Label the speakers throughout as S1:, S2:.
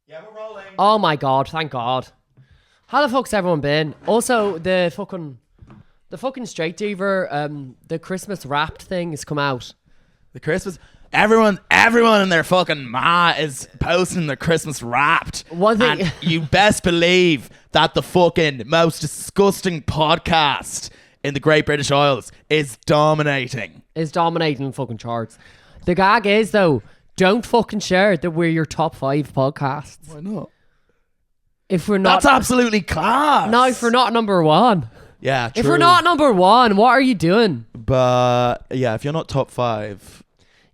S1: Yeah, we're rolling.
S2: Oh my god, thank God. How the fuck's everyone been? Also, the fucking Straight Diva, the Christmas Wrapped thing has come out.
S1: The Christmas... Everyone in their fucking ma is posting the Christmas Wrapped.
S2: One thing...
S1: And you best believe that the fucking most disgusting podcast in the Great British Isles is dominating.
S2: Is dominating fucking charts. The gag is, though, don't fucking share that we're your top 5 podcasts.
S1: Why not?
S2: If we're not...
S1: That's absolutely class.
S2: No, if we're not number 1.
S1: Yeah, true.
S2: If we're not number 1, what are you doing?
S1: But, yeah, if you're not top 5...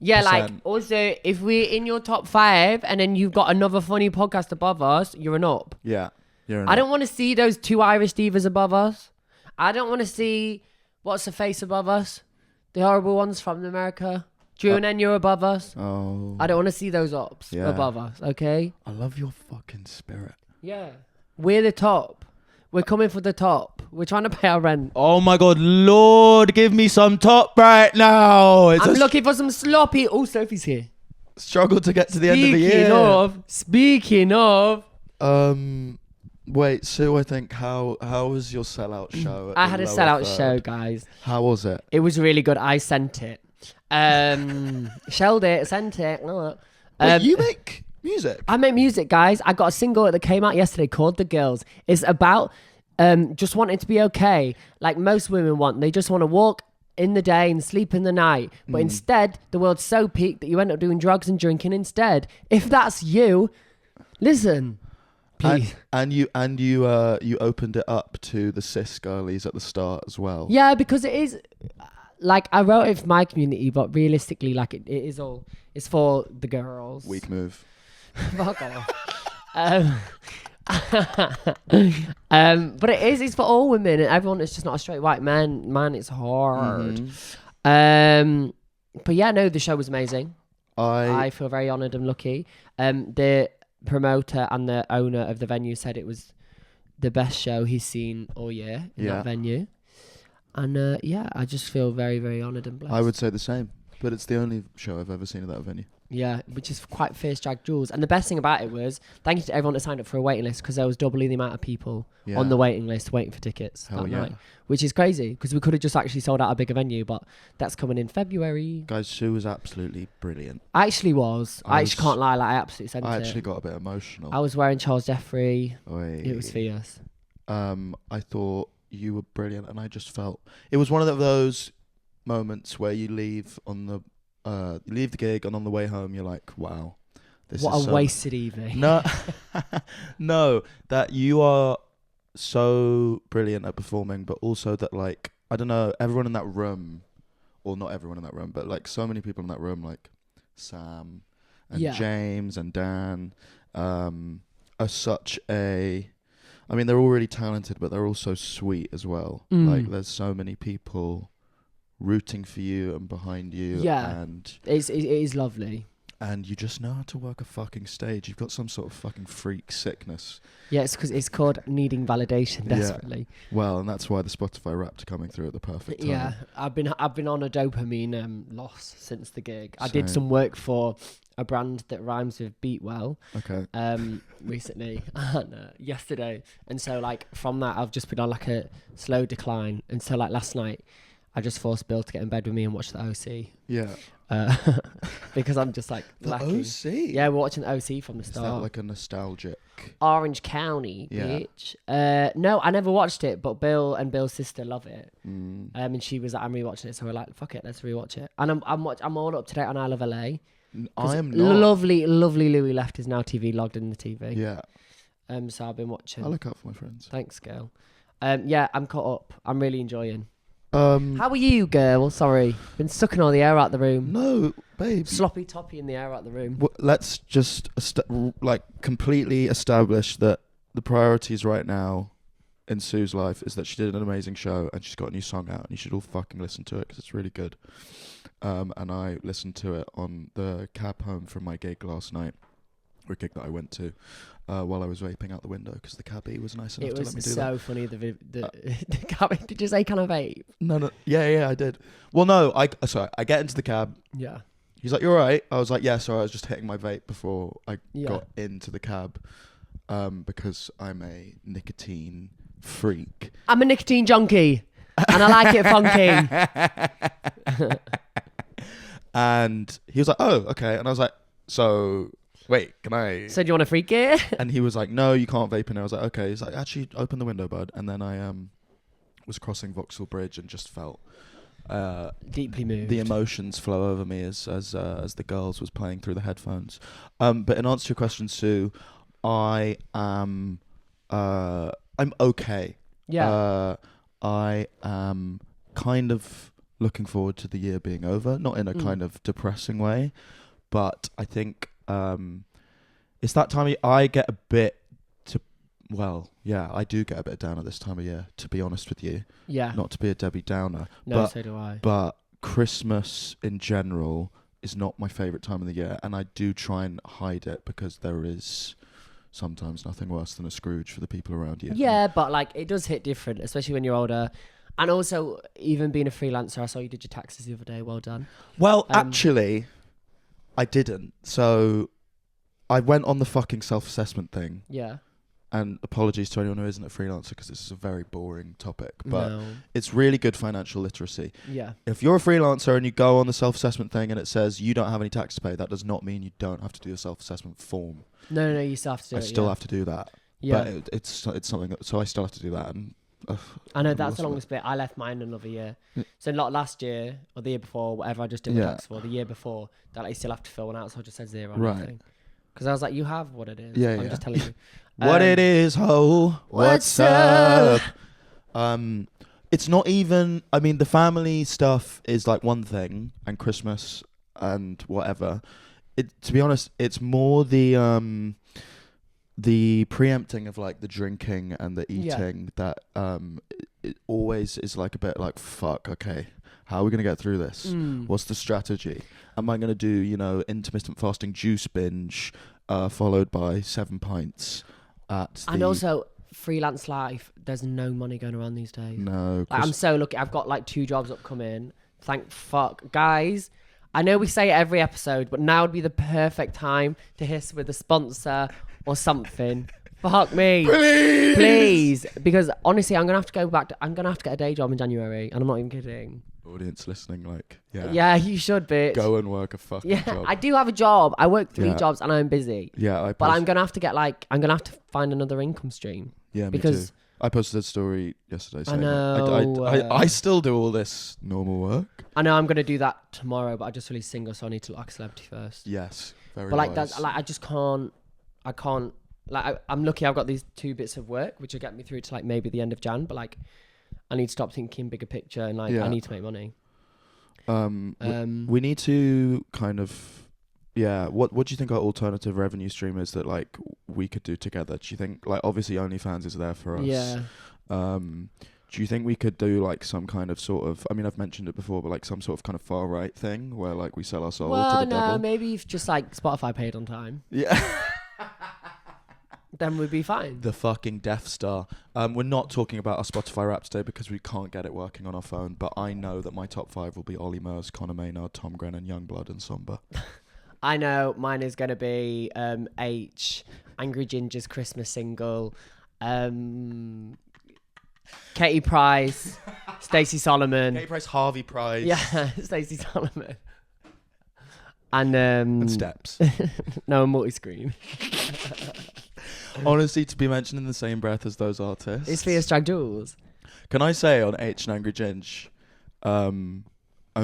S2: Yeah, like, also, if we're in your top 5 and then you've got another funny podcast above us, you're an up.
S1: Yeah, you're an
S2: I
S1: up.
S2: don't want to see those 2 Irish divas above us. I don't want to see... What's the face above us? The horrible ones from America. Drew and then you're above us.
S1: Oh.
S2: I don't want to see those ups above us, okay?
S1: I love your fucking spirit.
S2: Yeah. We're the top. We're coming for the top. We're trying to pay our rent.
S1: Oh my God, Lord, give me some top right now. It's
S2: I'm
S1: a
S2: looking for some sloppy... Oh, Sophie's here.
S1: struggle to get to the end of the year.
S2: Speaking of...
S1: Wait, Sue, I think, how was your sellout show?
S2: I had a sellout show, guys.
S1: How was it?
S2: It was really good. I sent it. Shelled it, sent it.
S1: Wait, you make music?
S2: I make music, guys. I got a single that came out yesterday called The Girls. It's about just wanting to be okay, like most women want. They just want to walk in the day and sleep in the night. But instead, the world's so peaked that you end up doing drugs and drinking instead. If that's you, listen. Please.
S1: And you opened it up to the cis girlies at the start as well.
S2: Yeah, because it is... Like, I wrote it for my community, but realistically, like, it is all... It's for the girls.
S1: Weak move.
S2: Fuck off. But it's for all women and everyone. It's just not a straight white man. Man, it's hard. But yeah, no, the show was amazing. I feel very honoured and lucky. The promoter and the owner of the venue said it was the best show he's seen all year in that venue. And yeah, I just feel very, very honoured and blessed.
S1: I would say the same, but it's the only show I've ever seen at that venue.
S2: Yeah, which is quite fierce drag jewels. And the best thing about it was, thank you to everyone that signed up for a waiting list, because there was doubly the amount of people on the waiting list waiting for tickets that night, which is crazy, because we could have just actually sold out a bigger venue, but that's coming in February.
S1: Guys, Sue was absolutely brilliant.
S2: I actually was. I actually can't lie, like, I absolutely sent it.
S1: I actually got a bit emotional.
S2: I was wearing Charles Jeffrey.
S1: Oy.
S2: It was fierce.
S1: I thought you were brilliant, and I just felt it was one of those moments where you leave the gig, and on the way home you're like, wow,
S2: what a wasted evening.
S1: No, that you are so brilliant at performing, but also that, like, I don't know, everyone in that room, or not everyone in that room, but like so many people in that room, like Sam and James and Dan, are such a... I mean, they're all really talented, but they're also sweet as well. Like, there's so many people rooting for you and behind you.
S2: Yeah,
S1: and
S2: it is lovely.
S1: And you just know how to work a fucking stage. You've got some sort of fucking freak sickness.
S2: Yeah, it's because it's called needing validation desperately.
S1: Yeah. Well, and that's why the Spotify Wrapped are coming through at the perfect time.
S2: Yeah, I've been on a dopamine loss since the gig. I did some work for a brand that rhymes with beat well.
S1: Okay.
S2: Recently and yesterday, and so like from that I've just been on like a slow decline, and so like last night I just forced Bill to get in bed with me and watch the OC. Yeah. Because I'm just like
S1: the
S2: lacking.
S1: OC.
S2: Yeah, we're watching the OC from the start.
S1: Is that like a nostalgic?
S2: Orange County, bitch. No, I never watched it, but Bill and Bill's sister love it. And she was like, I'm rewatching it, so we're like, fuck it, let's rewatch it. And I'm all up to date on I Love LA.
S1: I am not.
S2: Lovely Louis left his Now TV logged in the TV.
S1: Yeah.
S2: So I've been watching.
S1: I look out for my friends.
S2: Thanks, girl. Yeah, I'm caught up. I'm really enjoying. How are you, girl? Sorry, been sucking all the air out the room.
S1: No, babe.
S2: Sloppy toppy in the air out the room.
S1: Well, let's just completely establish that the priorities right now in Sue's life is that she did an amazing show and she's got a new song out, and you should all fucking listen to it because it's really good. And I listened to it on the cab home from my gig last night, or a gig that I went to, while I was vaping out the window because the cabbie was nice enough to let me do that.
S2: It was so funny. The cabbie. Did you say can I vape?
S1: No. Yeah, I did. Well, no. I get into the cab.
S2: Yeah.
S1: He's like, "You're right." I was like, "Yeah, sorry, I was just hitting my vape before I
S2: Yeah.
S1: got into the cab, because I'm a nicotine freak."
S2: I'm a nicotine junkie, and I like it funky.
S1: And he was like, "Oh, okay." And I was like, "So, wait, can I?"
S2: So do you want to freak it?
S1: And he was like, "No, you can't vape in there." I was like, "Okay." He's like, "Actually, open the window, bud." And then I was crossing Vauxhall Bridge and just felt
S2: Deeply moved.
S1: the emotions flow over me as the girls was playing through the headphones. But in answer to your question, Sue, I am I'm okay.
S2: Yeah.
S1: I am kind of looking forward to the year being over, not in a kind of depressing way, but I think it's that time I get a bit I do get a bit down at this time of year, to be honest with you.
S2: Yeah.
S1: Not to be a Debbie Downer.
S2: No, so do I.
S1: But Christmas in general is not my favourite time of the year, and I do try and hide it because there is sometimes nothing worse than a Scrooge for the people around you.
S2: Yeah, but like it does hit different, especially when you're older. And also, even being a freelancer, I saw you did your taxes the other day. Well done.
S1: Well, actually, I didn't. So I went on the fucking self-assessment thing.
S2: Yeah.
S1: And apologies to anyone who isn't a freelancer because this is a very boring topic. But
S2: No.
S1: it's really good financial literacy.
S2: Yeah.
S1: If you're a freelancer and you go on the self-assessment thing and it says you don't have any tax to pay, that does not mean you don't have to do a self-assessment form.
S2: No, you still have to do it.
S1: I still have to do that.
S2: Yeah.
S1: But it's something that, so I still have to do that. And
S2: I know that's the longest bit. I left mine another year. So not last year or the year before, whatever I just did my tax for, the year before, that I still have to fill one out, so I just said 0 on everything. Because I was like, you have what it is. I'm just telling you.
S1: What it is, ho. What's up? It's not even, I mean, the family stuff is like one thing, and Christmas and whatever. To be honest, it's more the preempting of like the drinking and the eating that it always is like a bit like, fuck, okay, how are we going to get through this? What's the strategy? Am I going to do, intermittent fasting juice binge followed by 7 pints
S2: and also freelance life, there's no money going around these days.
S1: No.
S2: Like, I'm so lucky. I've got like 2 jobs upcoming. Thank fuck. Guys, I know we say it every episode, but now would be the perfect time to hiss with a sponsor or something. Fuck me. Please. Because honestly, I'm going to have to get a day job in January, and I'm not even kidding.
S1: Audience listening, like, yeah.
S2: Yeah, you should, bitch.
S1: Go and work a fucking job.
S2: I do have a job. I work 3 jobs and I'm busy.
S1: Yeah,
S2: but I'm going to have to I'm going to have to find another income stream.
S1: Yeah,
S2: because
S1: me too. I posted a story yesterday saying
S2: I know.
S1: I still do all this normal work.
S2: I know I'm going to do that tomorrow, but I just released single, so I need to look like a celebrity first.
S1: Yes, very
S2: But like
S1: wise.
S2: that's like I just can't. I can't. Like I'm lucky. I've got these 2 bits of work, which will get me through to like maybe the end of Jan. But like, I need to stop thinking bigger picture, and like I need to make money.
S1: We need to kind of, what do you think our alternative revenue stream is that like we could do together? Do you think, like, obviously OnlyFans is there for us?
S2: Yeah.
S1: Do you think we could do like some kind of sort of, I mean, I've mentioned it before, but like some sort of kind of far right thing where like we sell our soul to the devil?
S2: Maybe if just like Spotify paid on time.
S1: Yeah.
S2: Then we'd be fine.
S1: The fucking Death Star. We're not talking about our Spotify rap today because we can't get it working on our phone, but I know that my top 5 will be Ollie Murs, Conor Maynard, Tom Grennan, Youngblood and Somber.
S2: I know mine is going to be H, Angry Ginger's Christmas single, Katie Price, Stacey Solomon.
S1: Katie Price, Harvey Price.
S2: Yeah, Stacey Solomon. And
S1: Steps.
S2: No, multi-screen.
S1: Honestly, to be mentioned in the same breath as those artists.
S2: It's Fierce Drag Jules.
S1: Can I say on H and Angry Ginge, I'm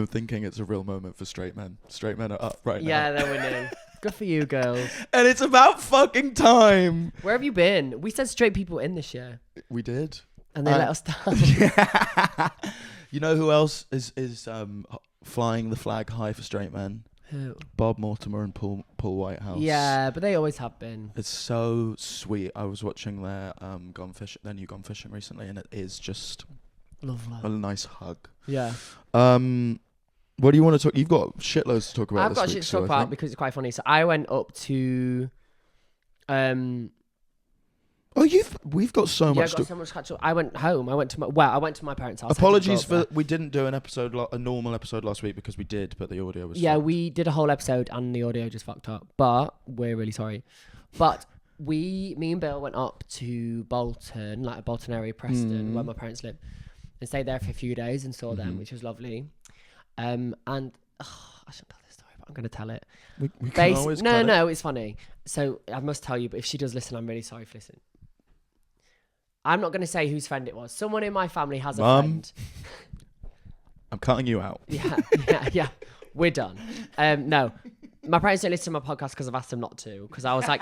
S1: thinking it's a real moment for straight men. Straight men are up right now.
S2: Yeah, they're winning. Good for you, girls.
S1: And it's about fucking time.
S2: Where have you been? We said straight people in this year.
S1: We did.
S2: And they let us down.
S1: You know who else is flying the flag high for straight men?
S2: Who?
S1: Bob Mortimer and Paul Whitehouse.
S2: Yeah, but they always have been.
S1: It's so sweet. I was watching their new Gone Fishing recently, and it is just
S2: lovely.
S1: a nice hug.
S2: Yeah.
S1: What do you want to talk? You've got shitloads to talk about.
S2: I've got shit to talk about because it's quite funny. So I went up to,
S1: Oh, we've got so
S2: Yeah, I
S1: much.
S2: got so much catch up. I went home. I went to my parents' house.
S1: Apologies for we didn't do a normal episode last week because we did, but the audio was.
S2: Yeah,
S1: fucked.
S2: we did a whole episode and the audio just fucked up. But we're really sorry. But me and Bill went up to Bolton, like Bolton area, Preston, where my parents live, and stayed there for a few days and saw them, which was lovely. And I shouldn't tell this story, but I'm going to tell it.
S1: We can always
S2: No, it's funny. So I must tell you, but if she does listen, I'm really sorry for listening. I'm not going to say whose friend it was. Someone in my family has a friend.
S1: I'm cutting you out.
S2: Yeah. We're done. No, my parents don't listen to my podcast because I've asked them not to. Because I was like,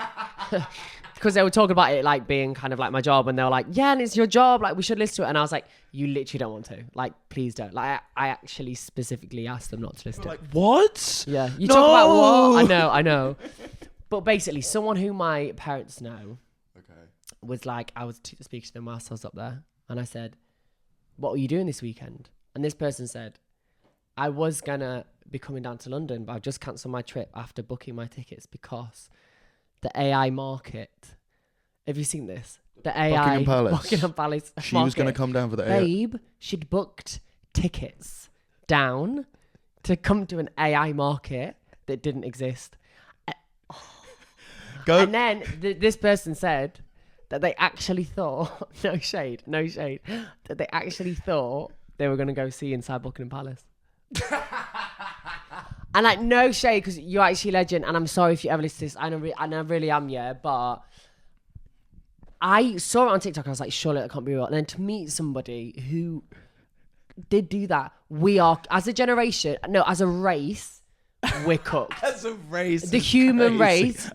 S2: because they were talking about it like being kind of like my job, and they were like, yeah, and it's your job. Like we should listen to it. And I was like, you literally don't want to. Like, please don't. Like I actually specifically asked them not to listen to it.
S1: Like what?
S2: Yeah, you talk about what? I know. But basically, someone who my parents know. Was like, I was speaking to them whilst I was up there, and I said, what were you doing this weekend? And this person said, I was gonna be coming down to London, but I've just cancelled my trip after booking my tickets because the AI market. Have you seen this? The AI Buckingham Palace
S1: She
S2: market.
S1: was gonna come down for the AI.
S2: Babe, she'd booked tickets down to come to an AI market that didn't exist. And then this person said that they actually thought, no shade, that they actually thought they were going to go see inside Buckingham Palace. And like, no shade, because you're actually a legend, and I'm sorry if you ever listen to this, and I really am, yeah, but I saw it on TikTok, I was like, surely that can't be real. And then to meet somebody who did do that, we are, as a generation, no, as a race, we're cooked.
S1: As a race.
S2: The human race,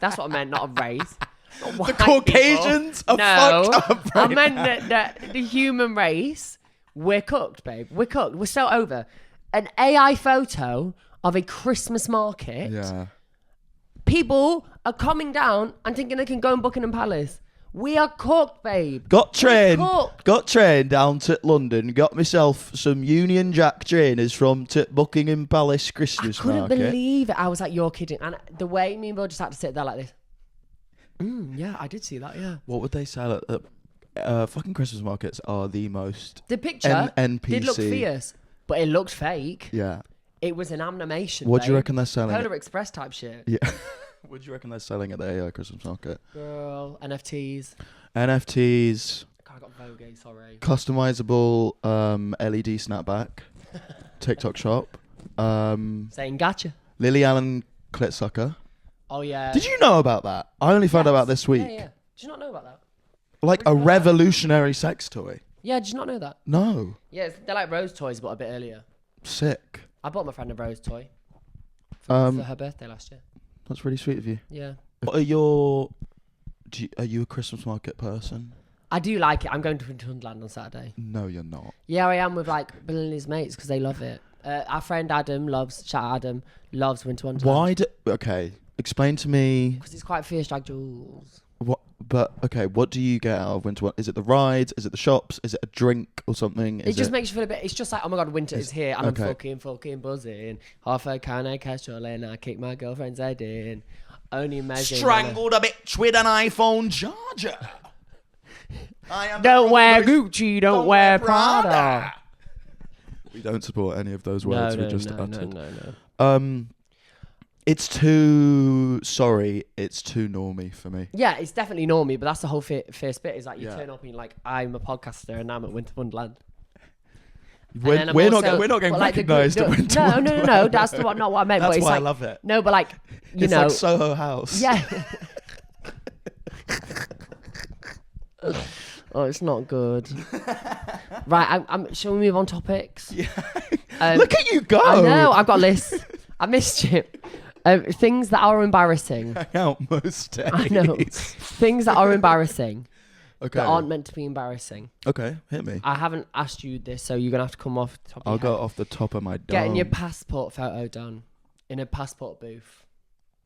S2: that's what I meant, not a race.
S1: The Caucasians are fucked up right
S2: I meant that the human race, we're cooked, babe. We're cooked. We're so over. An AI photo of a Christmas market.
S1: Yeah.
S2: People are coming down and thinking they can go in Buckingham Palace. We are cooked, babe.
S1: Got train down to London. Got myself some Union Jack trainers from Buckingham Palace Christmas
S2: market. I couldn't
S1: market.
S2: believe it. I was like, you're kidding. And the way me and Bill just had to sit there like this. Yeah, I did see that, yeah.
S1: What would they sell at fucking Christmas markets are the most...
S2: The picture
S1: NPC.
S2: did look fierce, but it looked fake.
S1: Yeah.
S2: It was an animation,
S1: What do you reckon they're selling?
S2: Polar Express type shit.
S1: Yeah. What do you reckon they're selling at the Christmas market?
S2: Girl, NFTs.
S1: God,
S2: I got Vogue, sorry.
S1: Customizable LED snapback. TikTok shop.
S2: Saying gotcha.
S1: Lily Allen clit sucker.
S2: Oh, yeah.
S1: Did you know about that? I only found out about this week.
S2: Yeah. Did you not know about that?
S1: Like a revolutionary sex toy.
S2: Yeah, did you not know that?
S1: No.
S2: Yeah, they're like rose toys, but a bit earlier.
S1: Sick.
S2: I bought my friend a rose toy for her birthday last year.
S1: That's really sweet of you.
S2: Yeah.
S1: What are your... are you a Christmas market person?
S2: I do like it. I'm going to Winterland on Saturday.
S1: No, you're not.
S2: Yeah, I am with like Bill and his mates because they love it. Our friend Adam loves Winter Wonderland.
S1: Why okay, explain to me.
S2: Because it's quite fierce, like Jules.
S1: What do you get out of Winter Wonderland? Is it the rides? Is it the shops? Is it a drink or something?
S2: It just makes you feel a bit... It's just like, oh my God, winter is here and
S1: okay.
S2: I'm fucking buzzing. Half a can of Castrol and I kick my girlfriend's head in. Only imagine...
S1: Strangled a bitch with an iPhone charger.
S2: Don't wear Gucci, don't wear Prada.
S1: We don't support any of those words we just uttered.
S2: No.
S1: It's too normy for me.
S2: Yeah, it's definitely normy, but that's the whole first bit is like you turn up and you're like, I'm a podcaster and I'm at Winter Wonderland.
S1: We're not getting recognised at Winter Wonderland.
S2: No, that's not what I meant.
S1: That's
S2: but
S1: why
S2: I
S1: love it.
S2: No, but like,
S1: it's like Soho House.
S2: Yeah. Oh, it's not good. Right, shall we move on topics?
S1: Yeah. Look at you go.
S2: I know, I've got a list. I missed you. Things that are embarrassing.
S1: Hang out most days.
S2: I know. Things that are embarrassing.
S1: Okay.
S2: That aren't meant to be embarrassing.
S1: Okay, hit me.
S2: I haven't asked you this, so you're going to have to come off the top of
S1: I'll
S2: your
S1: go
S2: head.
S1: off the top of my dome.
S2: Getting your passport photo done in a passport booth.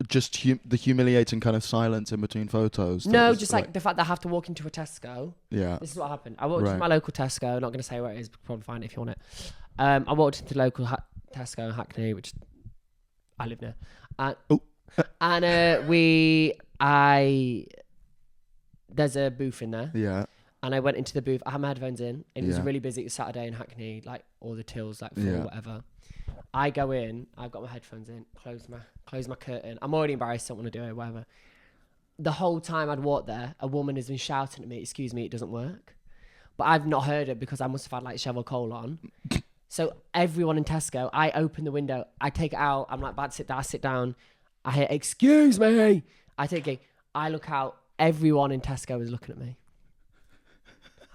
S1: Just the humiliating kind of silence in between photos.
S2: No, just like the fact that I have to walk into a Tesco.
S1: Yeah.
S2: This is what happened. I walked into my local Tesco. I'm not going to say where it is, but you can probably find it if you want it. I walked into the local Tesco in Hackney, which I live near. And I there's a booth in there.
S1: Yeah.
S2: And I went into the booth. I had my headphones in. And it was
S1: Yeah.
S2: really busy. It was Saturday in Hackney, like all the tills, like full,
S1: Yeah.
S2: whatever. I go in. I've got my headphones in. Close my curtain. I'm already embarrassed. Don't want to do it. Whatever. The whole time I'd walked there, a woman has been shouting at me, "Excuse me, it doesn't work." But I've not heard it because I must have had like shovel coal on. So everyone in Tesco, I open the window. I take it out. I'm like about to sit down. I sit down. I hear, "Excuse me." I take it. I look out. Everyone in Tesco is looking at me.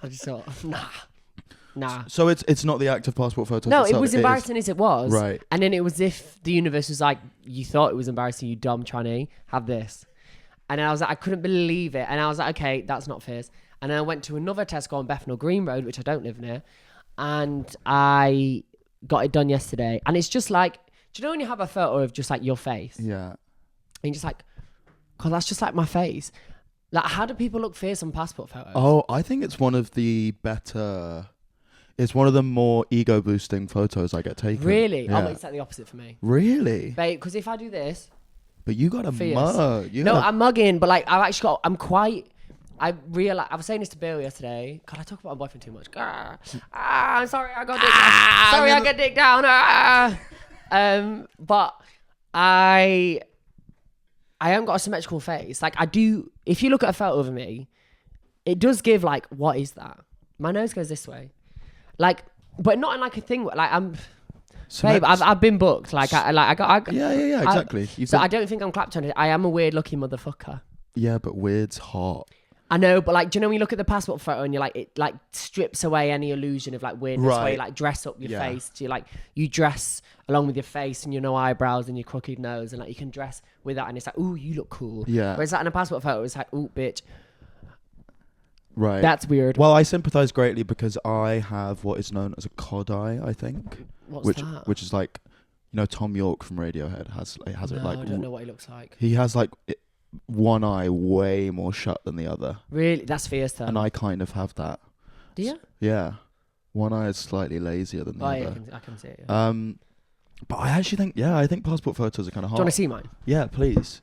S2: I just thought, nah.
S1: So it's not the act of passport photos.
S2: No,
S1: itself,
S2: it was embarrassing as it was.
S1: Right.
S2: And then it was if the universe was like, you thought it was embarrassing, you dumb tranny, have this. And then I was like, I couldn't believe it. And I was like, okay, that's not fierce. And then I went to another Tesco on Bethnal Green Road, which I don't live near. And I got it done yesterday. And it's just like, do you know when you have a photo of just like your face?
S1: Yeah.
S2: And you're just like, God, that's just like my face. Like, how do people look fierce on passport photos?
S1: Oh, I think it's one of the better. It's one of the more ego boosting photos I get taken.
S2: Really?
S1: Yeah.
S2: Oh, it's like the opposite for me.
S1: Really?
S2: Babe, because if I do this.
S1: But you got a
S2: Fierce.
S1: mug.
S2: I'm mugging, but like, I realize, I was saying this to Bill yesterday. God, I talk about my boyfriend too much. I'm sorry, I got dick down. Sorry, I got dick down. But I haven't got a symmetrical face. Like I do, if you look at a photo of me, it does give like, what is that? My nose goes this way. Like, but not in like a thing, like babe, I've been booked. Like I got.
S1: Yeah, exactly.
S2: I don't think I'm clapped on it. I am a weird looking motherfucker.
S1: Yeah, but weird's hot.
S2: I know, but like, do you know when you look at the passport photo and you're like, it like strips away any illusion of like weirdness, where you like dress up your face. So you dress along with your face and your no eyebrows and your crooked nose, and like you can dress with that, and it's like, ooh, you look cool.
S1: Yeah.
S2: Whereas like in a passport photo, it's like, ooh, bitch.
S1: Right.
S2: That's weird.
S1: Well, I sympathise greatly because I have what is known as a cod eye, I think.
S2: What's that?
S1: Which is like, you know, Tom York from Radiohead has it like.
S2: I don't know what he looks like.
S1: He has like one eye way more shut than the other.
S2: Really? That's fierce though.
S1: And I kind of have that.
S2: Do you?
S1: Yeah. One eye is slightly lazier than the other.
S2: Yeah, I can see it. Yeah.
S1: But I actually think, I think passport photos are kind of hot.
S2: Do you want to see mine?
S1: Yeah, please.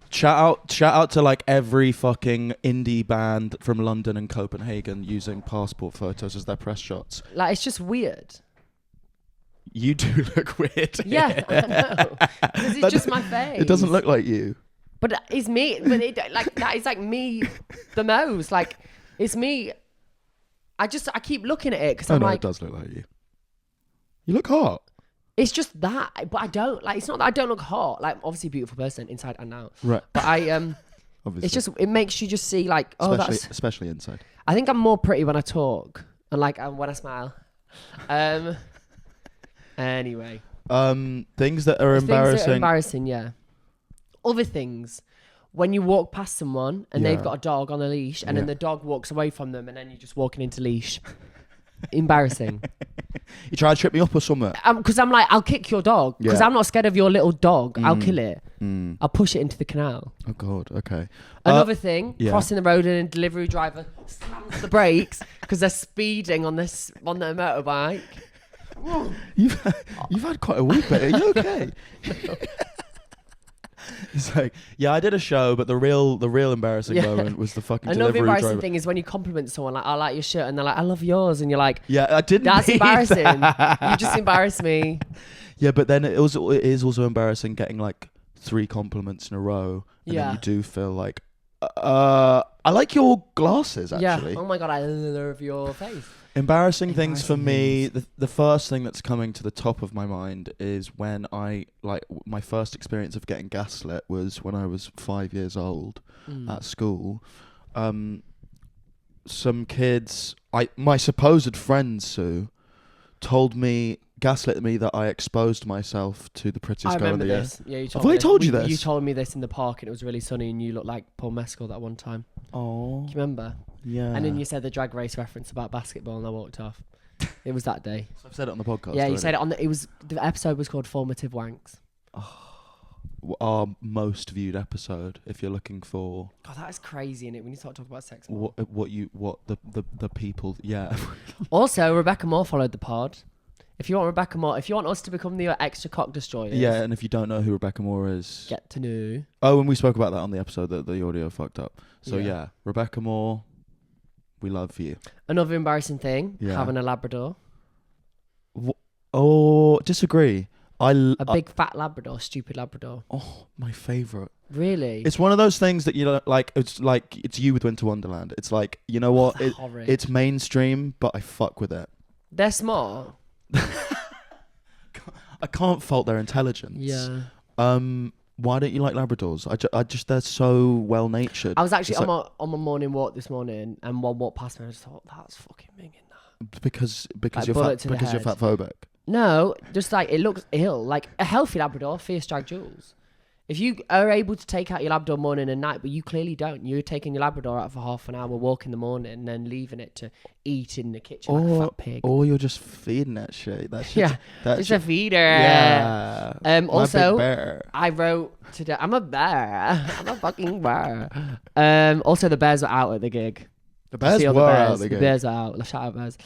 S1: Shout out to like every fucking indie band from London and Copenhagen using passport photos as their press shots.
S2: Like, it's just weird.
S1: You do look weird.
S2: Yeah, I know. Because it's just my face.
S1: It doesn't look like you.
S2: But it's me. But that is like me the most. Like, it's me. I keep looking at it because I'm like,
S1: it does look like you. You look hot.
S2: It's just that, but I don't like. It's not that I don't look hot. Like, obviously, a beautiful person inside and out.
S1: Right.
S2: But
S1: Obviously.
S2: It's just, it makes you just see like, oh,
S1: especially inside.
S2: I think I'm more pretty when I talk and like when I smile. Anyway.
S1: Things that are embarrassing.
S2: Things that are embarrassing, yeah. Other things, when you walk past someone and they've got a dog on a leash, and then the dog walks away from them, and then you're just walking into leash. Embarrassing.
S1: You try to trip me up or something?
S2: Because I'm like, I'll kick your dog. Because I'm not scared of your little dog. I'll kill it. I'll push it into the canal.
S1: Oh God. Okay.
S2: Another thing, crossing the road and a delivery driver slams the brakes because they're speeding on the motorbike.
S1: You've had quite a week, but are you okay? It's like, I did a show, but the real embarrassing moment was the fucking
S2: Another
S1: delivery
S2: embarrassing
S1: driver.
S2: thing is when you compliment someone, like, I like your shirt, and they're like, I love yours, and you're like,
S1: I didn't.
S2: That's
S1: mean
S2: embarrassing.
S1: that.
S2: You just embarrassed me.
S1: Yeah, but then it is also embarrassing getting like 3 compliments in a row, and then you do feel like, I like your glasses actually.
S2: Yeah. Oh my God, I love your face.
S1: Embarrassing things for me. The first thing that's coming to the top of my mind is when my first experience of getting gaslit was when I was 5 years old at school. Some kids, my supposed friends, Sue, gaslit me that I exposed myself to the prettiest girl in the year.
S2: This. Yeah, you told
S1: Have
S2: me
S1: I told you this?
S2: You told me this in the park, and it was really sunny, and you looked like Paul Mescal that one time.
S1: Oh.
S2: Do you remember?
S1: Yeah.
S2: And then you said the drag race reference about basketball, and I walked off. It was that day.
S1: So I've said it on the podcast.
S2: Yeah, you said it the episode was called Formative Wanks.
S1: Our most viewed episode, if you're looking for.
S2: God, that is crazy, isn't it? When you start talking about sex. More.
S1: What the people? Yeah.
S2: Also, Rebecca Moore followed the pod. If you want Rebecca Moore, if you want us to become the extra cock destroyers,
S1: Yeah, and if you don't know who Rebecca Moore is,
S2: get to know.
S1: oh, and we spoke about that on the episode that the audio fucked up. So
S2: Yeah.
S1: yeah, Rebecca Moore, we love you.
S2: Another embarrassing thing,
S1: Yeah.
S2: having a Labrador.
S1: Oh, disagree.
S2: A big fat Labrador, stupid Labrador.
S1: Oh, my favourite.
S2: Really?
S1: It's one of those things that you know, like it's you with Winter Wonderland. It's like, you know what?
S2: Horrid.
S1: It's mainstream, but I fuck with it.
S2: They're smart.
S1: I can't fault their intelligence.
S2: Yeah.
S1: Why don't you like Labradors? I just they're so well natured.
S2: I was actually on my morning walk this morning, and one walked past me, and I just thought, that's fucking minging that.
S1: Because
S2: Like
S1: you're
S2: bullet
S1: fat,
S2: to the
S1: because you're
S2: head.
S1: fat phobic.
S2: No, just like it looks ill. Like a healthy Labrador, fierce drag jewels. If you are able to take out your Labrador morning and night, but you clearly don't. You're taking your Labrador out for half an hour walk in the morning and then leaving it to eat in the kitchen like a fat pig.
S1: Or you're just feeding that shit. That shit.
S2: Yeah,
S1: that
S2: it's
S1: shit.
S2: a feeder.
S1: Yeah. My
S2: Also,
S1: big bear.
S2: I wrote today. I'm a bear. I'm a fucking bear. Also, the bears were out at the gig.
S1: The bears
S2: See all
S1: were
S2: the
S1: out
S2: bears.
S1: of the
S2: The
S1: game.
S2: bears are out. Shout out bears.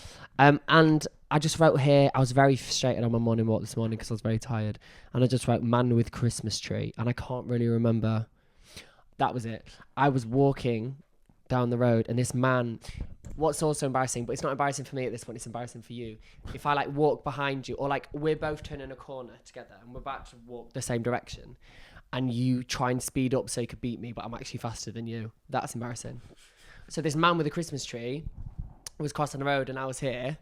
S2: And I just wrote here, I was very frustrated on my morning walk this morning because I was very tired. And I just wrote man with Christmas tree. And I can't really remember. That was it. I was walking down the road and this man, what's also embarrassing, but it's not embarrassing for me at this point, it's embarrassing for you. If I like walk behind you or like we're both turning a corner together and we're about to walk the same direction and you try and speed up so you could beat me, but I'm actually faster than you. That's embarrassing. So this man with a Christmas tree was crossing the road and I was here.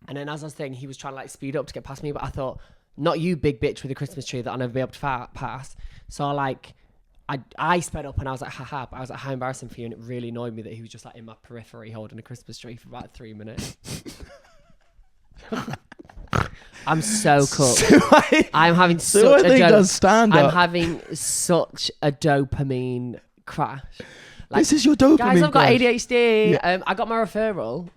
S2: And then as I was saying, he was trying to like speed up to get past me, but I thought, not you big bitch with a Christmas tree that I'll never be able to pass. So I sped up and I was like, haha, but I was like, how embarrassing for you. And it really annoyed me that he was just like in my periphery holding a Christmas tree for about 3 minutes. I'm so cooked. I'm having such a I'm having such a dopamine crash. Like,
S1: this is your dopamine.
S2: Guys, I've got
S1: crash.
S2: ADHD.
S1: Yeah.
S2: I got my referral.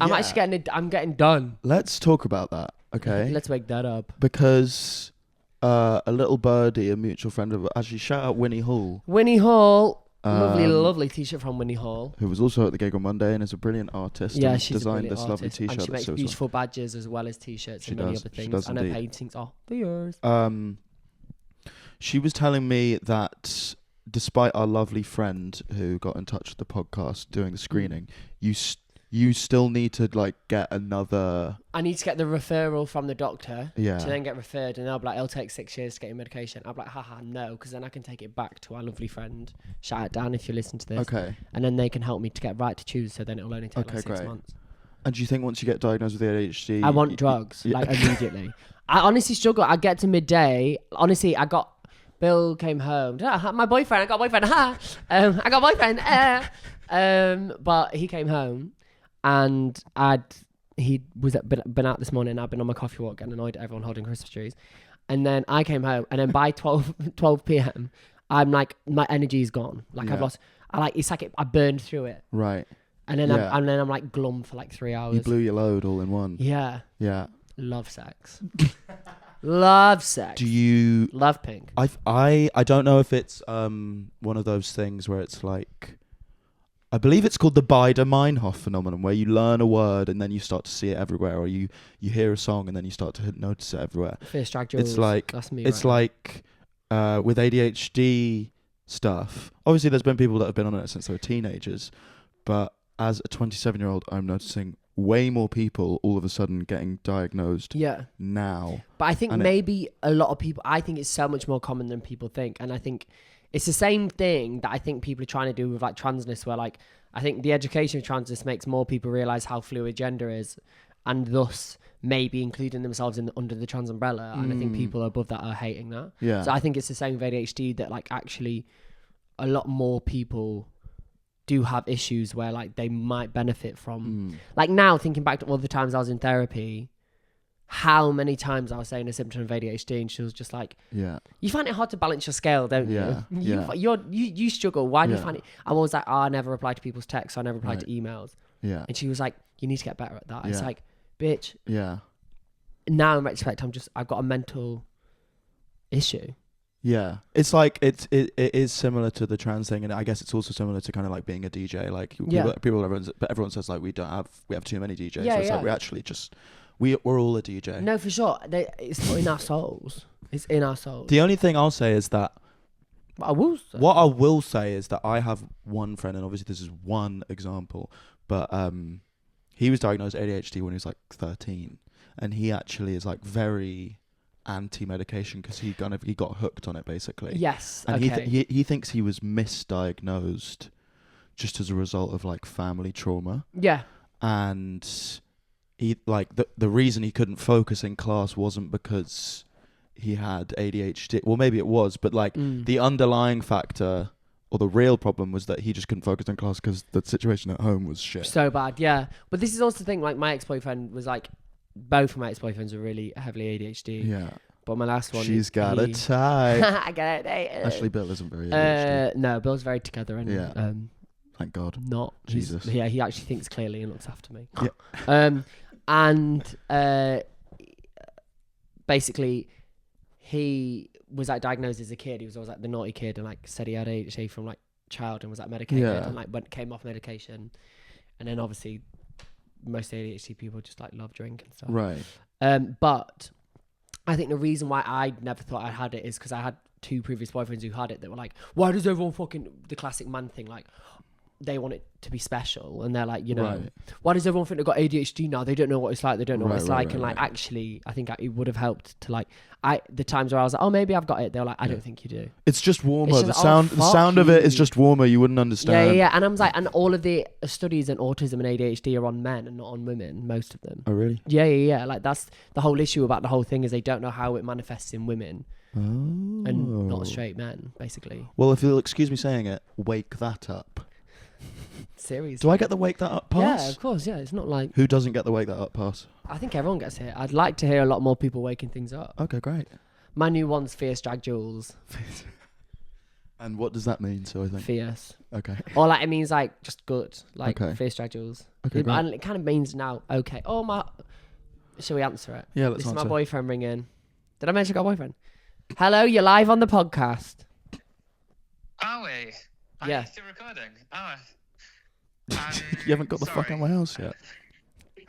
S2: I'm
S1: Yeah.
S2: actually getting done.
S1: Let's talk about that, okay?
S2: Let's wake that up.
S1: Because a little birdie, a mutual friend of actually shout out Winnie Hall,
S2: Winnie Hall. Lovely t-shirt from Winnie Hall.
S1: who was also at the gig on Monday and is a brilliant artist.
S2: Yeah,
S1: and
S2: she's
S1: designed
S2: a brilliant
S1: this lovely
S2: artist.
S1: t-shirt.
S2: And she
S1: that
S2: makes
S1: shows
S2: beautiful badges as well as t-shirts
S1: She
S2: and many
S1: does,
S2: other
S1: she
S2: things.
S1: does
S2: And her
S1: indeed.
S2: paintings are yours.
S1: She was telling me that despite our lovely friend who got in touch with the podcast doing the screening, you still need to like get another.
S2: I need to get the referral from the doctor
S1: Yeah.
S2: to then get referred, and they'll be like, it'll take 6 years to get your medication. I'll be like, haha, no, because then I can take it back to our lovely friend. Shout out Dan if you listen to this.
S1: Okay.
S2: And then they can help me to get right to choose, so then it'll only take like 6
S1: great.
S2: months.
S1: And do you think once you get diagnosed with ADHD,
S2: I want drugs,
S1: yeah.
S2: like immediately. I honestly struggle. I get to midday. Honestly, Bill came home. My boyfriend, I got a boyfriend. I got a boyfriend. But he came home and he was been out this morning. I've been on my coffee walk getting annoyed at everyone holding Christmas trees. And then I came home and then by 12 p.m. I'm like, my energy is gone. Like I've lost, it's like I burned through it.
S1: Right.
S2: And then I'm like glum for like 3 hours.
S1: You blew your load all in one.
S2: Yeah.
S1: Yeah.
S2: Love sex. Love sex.
S1: Do you?
S2: Love pink.
S1: I don't know if it's one of those things where it's like, I believe it's called the Bieder-Meinhof phenomenon, where you learn a word and then you start to see it everywhere, or you hear a song and then you start to notice it everywhere.
S2: Fierce drag jewels.
S1: It's like
S2: That's me
S1: it's
S2: right
S1: like with ADHD stuff. Obviously, there's been people that have been on it since they were teenagers, but as a 27-year-old, I'm noticing way more people all of a sudden getting diagnosed now.
S2: But I think maybe a lot of people, I think it's so much more common than people think. And I think it's the same thing that I think people are trying to do with like transness, where like, I think the education of transness makes more people realize how fluid gender is and thus maybe including themselves under the trans umbrella. And I think people above that are hating that.
S1: Yeah.
S2: So I think it's the same with ADHD, that like actually a lot more people do have issues where like they might benefit from like, now thinking back to all the times I was in therapy, how many times I was saying a symptom of ADHD and she was just like, you find it hard to balance your scale, don't you? You struggle. Why do you find it? I'm always like, I never reply to people's texts, I never reply to emails. And she was like, you need to get better at that. It's like, bitch. Now in retrospect, I've got a mental issue.
S1: Yeah, it's like it is similar to the trans thing, and I guess it's also similar to kind of like being a DJ. Like everyone says like we have too many DJs. So it's like we actually just We're all a DJ.
S2: No, for sure. It's not in our souls. It's in our souls.
S1: The only thing I'll say is that
S2: What
S1: I will say is that I have one friend, and obviously this is one example, but he was diagnosed ADHD when he was like 13, and he actually is like very anti-medication because he got hooked on it basically.
S2: Yes.
S1: And
S2: Okay.
S1: he thinks he was misdiagnosed just as a result of like family trauma.
S2: Yeah.
S1: And he like the reason he couldn't focus in class wasn't because he had ADHD. Well, maybe it was, but like the underlying factor or the real problem was that he just couldn't focus in class because the situation at home was shit.
S2: So bad, yeah. But this is also the thing, like my ex-boyfriend was like, both of my ex-boyfriends were really heavily ADHD.
S1: Yeah.
S2: But my last one...
S1: She's got a type.
S2: I got it.
S1: Actually, Bill isn't very ADHD.
S2: No, Bill's very together and
S1: Yeah. Thank God.
S2: not.
S1: Jesus.
S2: Yeah, he actually thinks clearly and looks after me.
S1: Yeah.
S2: And basically, he was like diagnosed as a kid. He was always like the naughty kid and like said he had ADHD from like child and was like medicated and like came off medication. And then obviously most ADHD people just like love drink and stuff.
S1: Right.
S2: But I think the reason why I never thought I had it is because I had 2 previous boyfriends who had it that were like, why does everyone fucking, the classic man thing, like they want it to be special and they're like, you know,
S1: Right.
S2: why does everyone think they've got ADHD now? They don't know what it's like. They don't know what
S1: Right,
S2: it's
S1: right,
S2: like.
S1: right,
S2: And like,
S1: right.
S2: actually, I think it would have helped to like, the times where I was like, oh, maybe I've got it. They were like, I don't think you do.
S1: It's just warmer.
S2: It's
S1: The
S2: just,
S1: sound
S2: fuck
S1: of it is
S2: you.
S1: just warmer. You wouldn't understand.
S2: Yeah. And I was like, and all of the studies in autism and ADHD are on men and not on women, most of them.
S1: Oh, really?
S2: Yeah. Like that's the whole issue about the whole thing is they don't know how it manifests in women
S1: Oh.
S2: and not straight men, basically.
S1: Well, if you'll excuse me saying it, wake that up.
S2: Seriously.
S1: Do I get the wake that up pass?
S2: Yeah, of course. Yeah, it's not like
S1: Who doesn't get the wake that up pass?
S2: I think everyone gets it. I'd like to hear a lot more people waking things up.
S1: Okay, great.
S2: My new one's fierce drag jewels.
S1: And what does that mean? So I think.
S2: Fierce.
S1: Okay.
S2: Or like it means like just good. Like
S1: Okay.
S2: fierce drag jewels.
S1: Okay, great.
S2: And it kind of means now, okay. Oh my shall we answer it?
S1: Yeah, let's
S2: This is my
S1: answer.
S2: boyfriend ringing. Did I mention I got a boyfriend? Hello, you're live on the podcast.
S3: Are we? Are
S2: Yeah.
S3: you still recording? Oh.
S1: You haven't got the fuck out of my house yet.
S3: You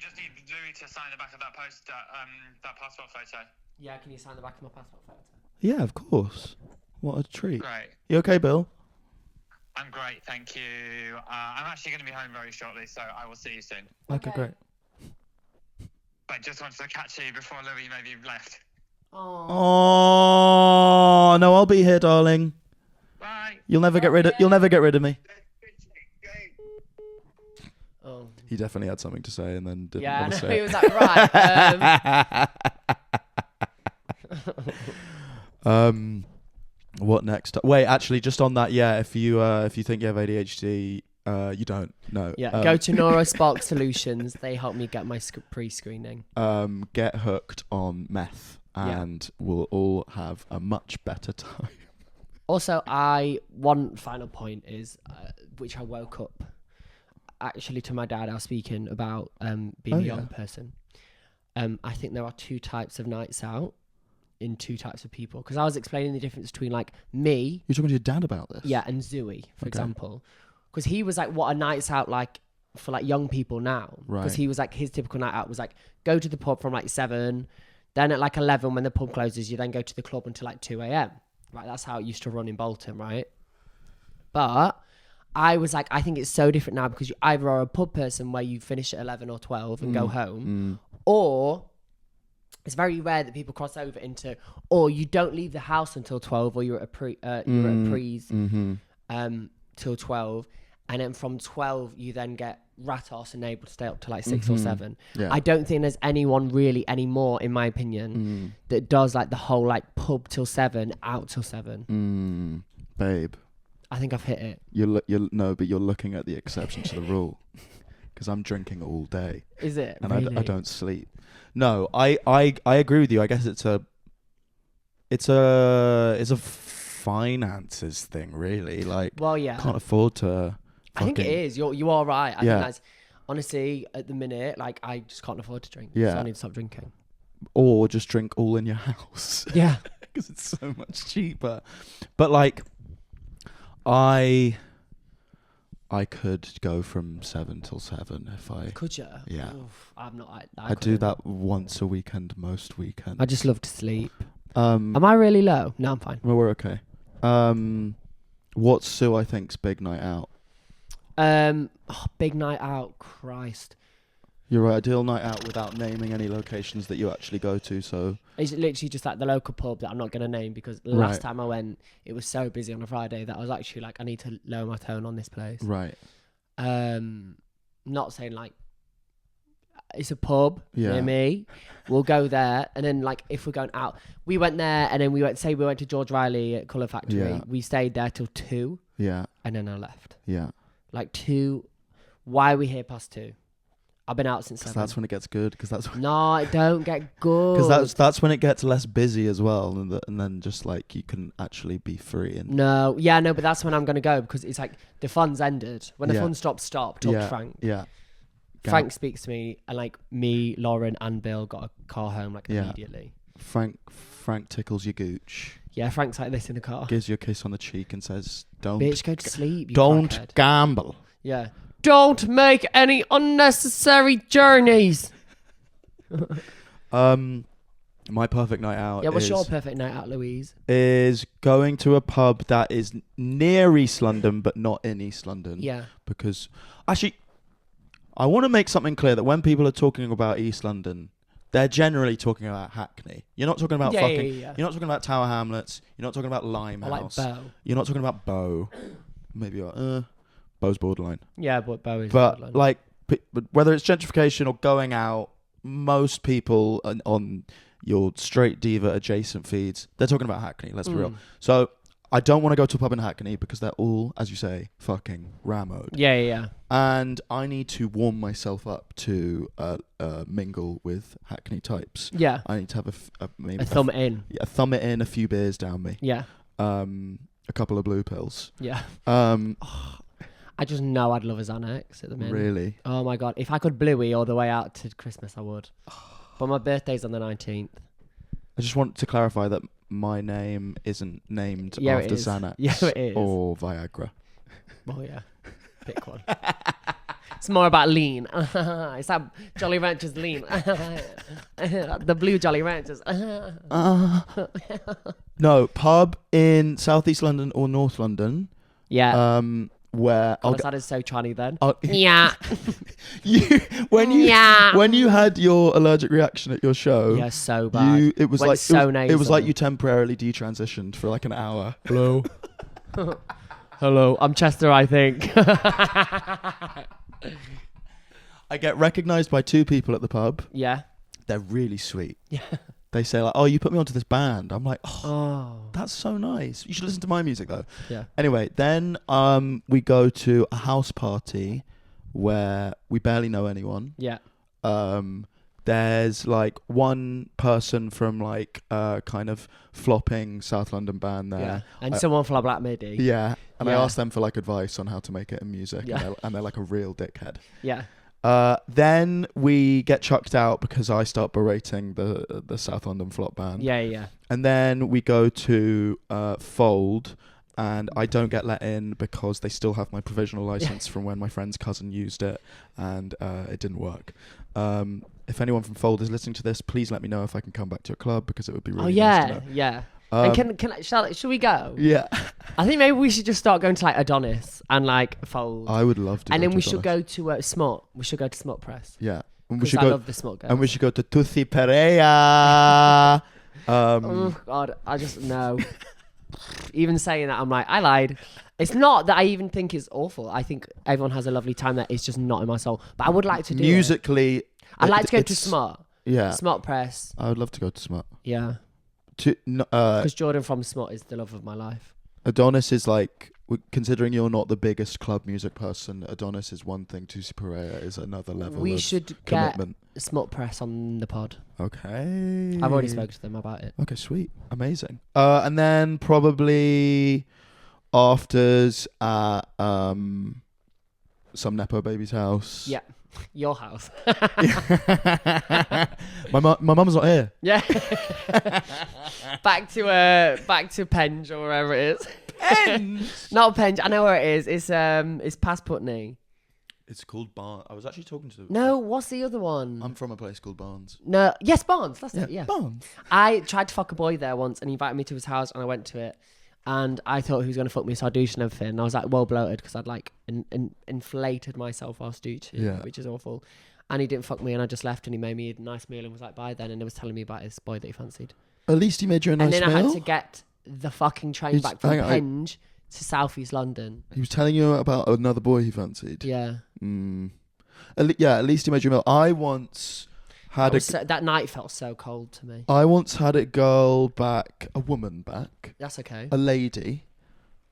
S3: just need Louis to sign the back of that that passport photo.
S2: Yeah, can you sign the back of my passport photo?
S1: Yeah, of course. What a treat.
S3: Great.
S1: You okay, Bill?
S3: I'm great, thank you. I'm actually going to be home very shortly, so I will see you soon.
S1: Okay, great.
S3: But just wanted to catch you before Louis maybe left.
S1: Oh no, I'll be here, darling.
S3: Bye.
S1: You'll never get rid of me.
S2: Oh.
S1: He definitely had something to say and then didn't
S2: Yeah,
S1: want
S2: no,
S1: to say
S2: he
S1: it.
S2: was like, right.
S1: What next? Wait, actually, just on that, yeah. If you think you have ADHD, you don't. No.
S2: Yeah, go to Neurospark Solutions. They help me get my pre-screening.
S1: Get hooked on meth, and we'll all have a much better time.
S2: Also, one final point is, which I woke up actually to my dad. I was speaking about being a young person. I think there are 2 types of nights out in 2 types of people. Because I was explaining the difference between like me.
S1: You're talking to your dad about this?
S2: Yeah, and Zooey, for example. Because he was like, what a night's out like for like young people now. Because
S1: Right.
S2: he was like, his typical night out was like, go to the pub from like 7. Then at like 11, when the pub closes, you then go to the club until like 2 a.m. Right, that's how it used to run in Bolton, right? But I was like, I think it's so different now because you either are a pub person where you finish at 11 or 12 and go home, or it's very rare that people cross over into, or you don't leave the house until 12, or you're at pre's till 12, and then from 12 you then get Ratos and able to stay up to like 6 or 7.
S1: Yeah.
S2: I don't think there's anyone really anymore, in my opinion, that does like the whole like pub till 7, out till 7.
S1: Babe,
S2: I think I've hit it.
S1: but you're looking at the exception to the rule. Because I'm drinking all day.
S2: Is it?
S1: And
S2: Really?
S1: I don't sleep. No, I agree with you. I guess it's a finances thing, really. Like,
S2: Well, yeah.
S1: can't afford to.
S2: I think it is. You are right. I
S1: Yeah.
S2: think that's honestly at the minute, like I just can't afford to drink.
S1: Yeah.
S2: So I need to stop drinking.
S1: Or just drink all in your house.
S2: Yeah.
S1: Because it's so much cheaper. But like, I I could go from 7 till 7 if I.
S2: Could you?
S1: Yeah.
S2: Oof, I'm not.
S1: I do that once a weekend, most weekends.
S2: I just love to sleep. Am I really low? No, I'm fine.
S1: Well, we're okay. What's Sue, I think's big night out?
S2: Big night out. Christ.
S1: You're right, ideal night out without naming any locations that you actually go to, so...
S2: It's literally just like the local pub that I'm not going to name because last time I went, it was so busy on a Friday that I was actually like, I need to lower my tone on this place.
S1: Right.
S2: Not saying like, it's a pub near
S1: Yeah.
S2: me. We'll go there. And then like, if we're going out, we went there and then we went to George Riley at Colour Factory.
S1: Yeah.
S2: We stayed there till 2
S1: Yeah.
S2: and then I left.
S1: Yeah.
S2: Like 2. Why are we here past 2? I've been out since 7.
S1: That's when it gets good, because that's...
S2: No, it don't get good.
S1: Because that's when it gets less busy as well, and then just like you can actually be free and...
S2: No, but that's when I'm going to go because it's like the fun's ended. When the fun stopped, talk to Frank.
S1: Yeah.
S2: Frank speaks to me and like me, Lauren and Bill got a car home like immediately.
S1: Frank tickles your gooch.
S2: Yeah, Frank's like this in the car.
S1: Gives you a kiss on the cheek and says, "Don't
S2: Bitch, go to sleep, you
S1: don't
S2: crackhead."
S1: gamble."
S2: Yeah. Don't make any unnecessary journeys.
S1: My perfect night out
S2: What's your perfect night out, Louise?
S1: is going to a pub that is near East London but not in East London.
S2: Yeah.
S1: Because actually, I want to make something clear that when people are talking about East London, they're generally talking about Hackney. You're not talking about
S2: Yeah.
S1: You're not talking about Tower Hamlets. You're not talking about Limehouse.
S2: Or like Bow.
S1: You're not talking about Bow. Maybe Bow's borderline.
S2: Yeah, but Bow is
S1: But
S2: borderline.
S1: like, whether it's gentrification or going out, most people on your straight diva adjacent feeds, they're talking about Hackney. Let's be real. So I don't want to go to a pub in Hackney because they're all, as you say, fucking rammed.
S2: Yeah.
S1: And I need to warm myself up to mingle with Hackney types.
S2: Yeah.
S1: I need to have maybe
S2: A thumb in.
S1: Yeah, thumb it in, a few beers down me.
S2: Yeah.
S1: A couple of blue pills.
S2: Yeah. I just know I'd love a Xanax at the minute.
S1: Really?
S2: Oh my God. If I could bluey all the way out to Christmas, I would. But my birthday's on the 19th.
S1: I just want to clarify that my name isn't named
S2: Yeah,
S1: after
S2: it is.
S1: Xanax
S2: Yeah, it is.
S1: or Viagra.
S2: Oh yeah. Pick one. It's more about lean. It's that Jolly Ranchers lean. The blue Jolly Ranchers.
S1: No, pub in Southeast London or North London.
S2: Yeah.
S1: Where
S2: God, that is so Chinese then.
S1: yeah. When you had your allergic reaction at your show,
S2: Yeah, so bad.
S1: it was
S2: Went
S1: like
S2: so
S1: it was like
S2: nasal.
S1: you temporarily detransitioned for like an hour.
S2: Hello. Hello, I'm Chester, I think.
S1: I get recognised by 2 people at the pub.
S2: Yeah.
S1: They're really sweet.
S2: Yeah.
S1: They say like, "Oh, you put me onto this band." I'm like, "Oh,
S2: Oh.
S1: that's so nice. You should listen to my music though."
S2: Yeah.
S1: Anyway, then we go to a house party where we barely know anyone.
S2: Yeah.
S1: There's like one person from like kind of flopping South London band there.
S2: Yeah. And someone from Black Midi.
S1: Yeah. And I
S2: Yeah.
S1: asked them for like advice on how to make it in music.
S2: Yeah.
S1: And they're like a real dickhead.
S2: Yeah.
S1: Then we get chucked out because I start berating the South London flop band.
S2: Yeah.
S1: And then we go to Fold, and I don't get let in because they still have my provisional license from when my friend's cousin used it, and it didn't work. If anyone from Fold is listening to this, please let me know if I can come back to your club because it would be really nice to know.
S2: Yeah. And shall we go?
S1: Yeah.
S2: I think maybe we should just start going to like Adonis and like Fold.
S1: I would love to.
S2: And
S1: go
S2: then
S1: to
S2: we should
S1: Adonis.
S2: go to Smut. We should go to Smut Press.
S1: Yeah. And we
S2: Because
S1: should
S2: I
S1: go.
S2: love the Smut girls.
S1: And we should go to Tutti Perea.
S2: Oh God, I just know. Even saying that, I'm like, I lied. It's not that I even think it's awful. I think everyone has a lovely time there. It's just not in my soul. But I would like to do it.
S1: Musically,
S2: I'd like to go to Smut.
S1: Yeah.
S2: Smut Press.
S1: I would love to go to Smut.
S2: Yeah.
S1: Because
S2: Because Jordan from Smut is the love of my life.
S1: Adonis is like, considering you're not the biggest club music person, Adonis is one thing, Tutti Perea is another level
S2: We
S1: of
S2: should
S1: commitment.
S2: get Smut Press on the pod.
S1: Okay.
S2: I've already spoken to them about it.
S1: Okay, sweet. Amazing. And then probably afters at some Nepo baby's house.
S2: Yeah. Your house.
S1: My mum's not here.
S2: Yeah. back to Penge or wherever it is.
S1: Penge.
S2: Not Penge. I know where it is. It's past Putney.
S1: It's called Barnes. I was actually talking to.
S2: No, what's the other one?
S1: I'm from a place called Barnes.
S2: No, yes, Barnes. That's it. Yeah,
S1: Barnes.
S2: I tried to fuck a boy there once, and he invited me to his house, and I went to it, and I thought he was gonna fuck me, so I douched and everything. And I was like, well bloated because I'd like inflated myself whilst douching, which is awful. And he didn't fuck me, and I just left, and he made me a nice meal and was like, bye then, and he was telling me about his boy that he fancied.
S1: At least he made you a nice meal.
S2: And then I had to get the fucking train back from Penge to South East London.
S1: He was telling you about another boy he fancied.
S2: Yeah.
S1: At least he made you a meal. I once had
S2: that night felt so cold to me.
S1: I once had a woman back.
S2: That's okay.
S1: A lady.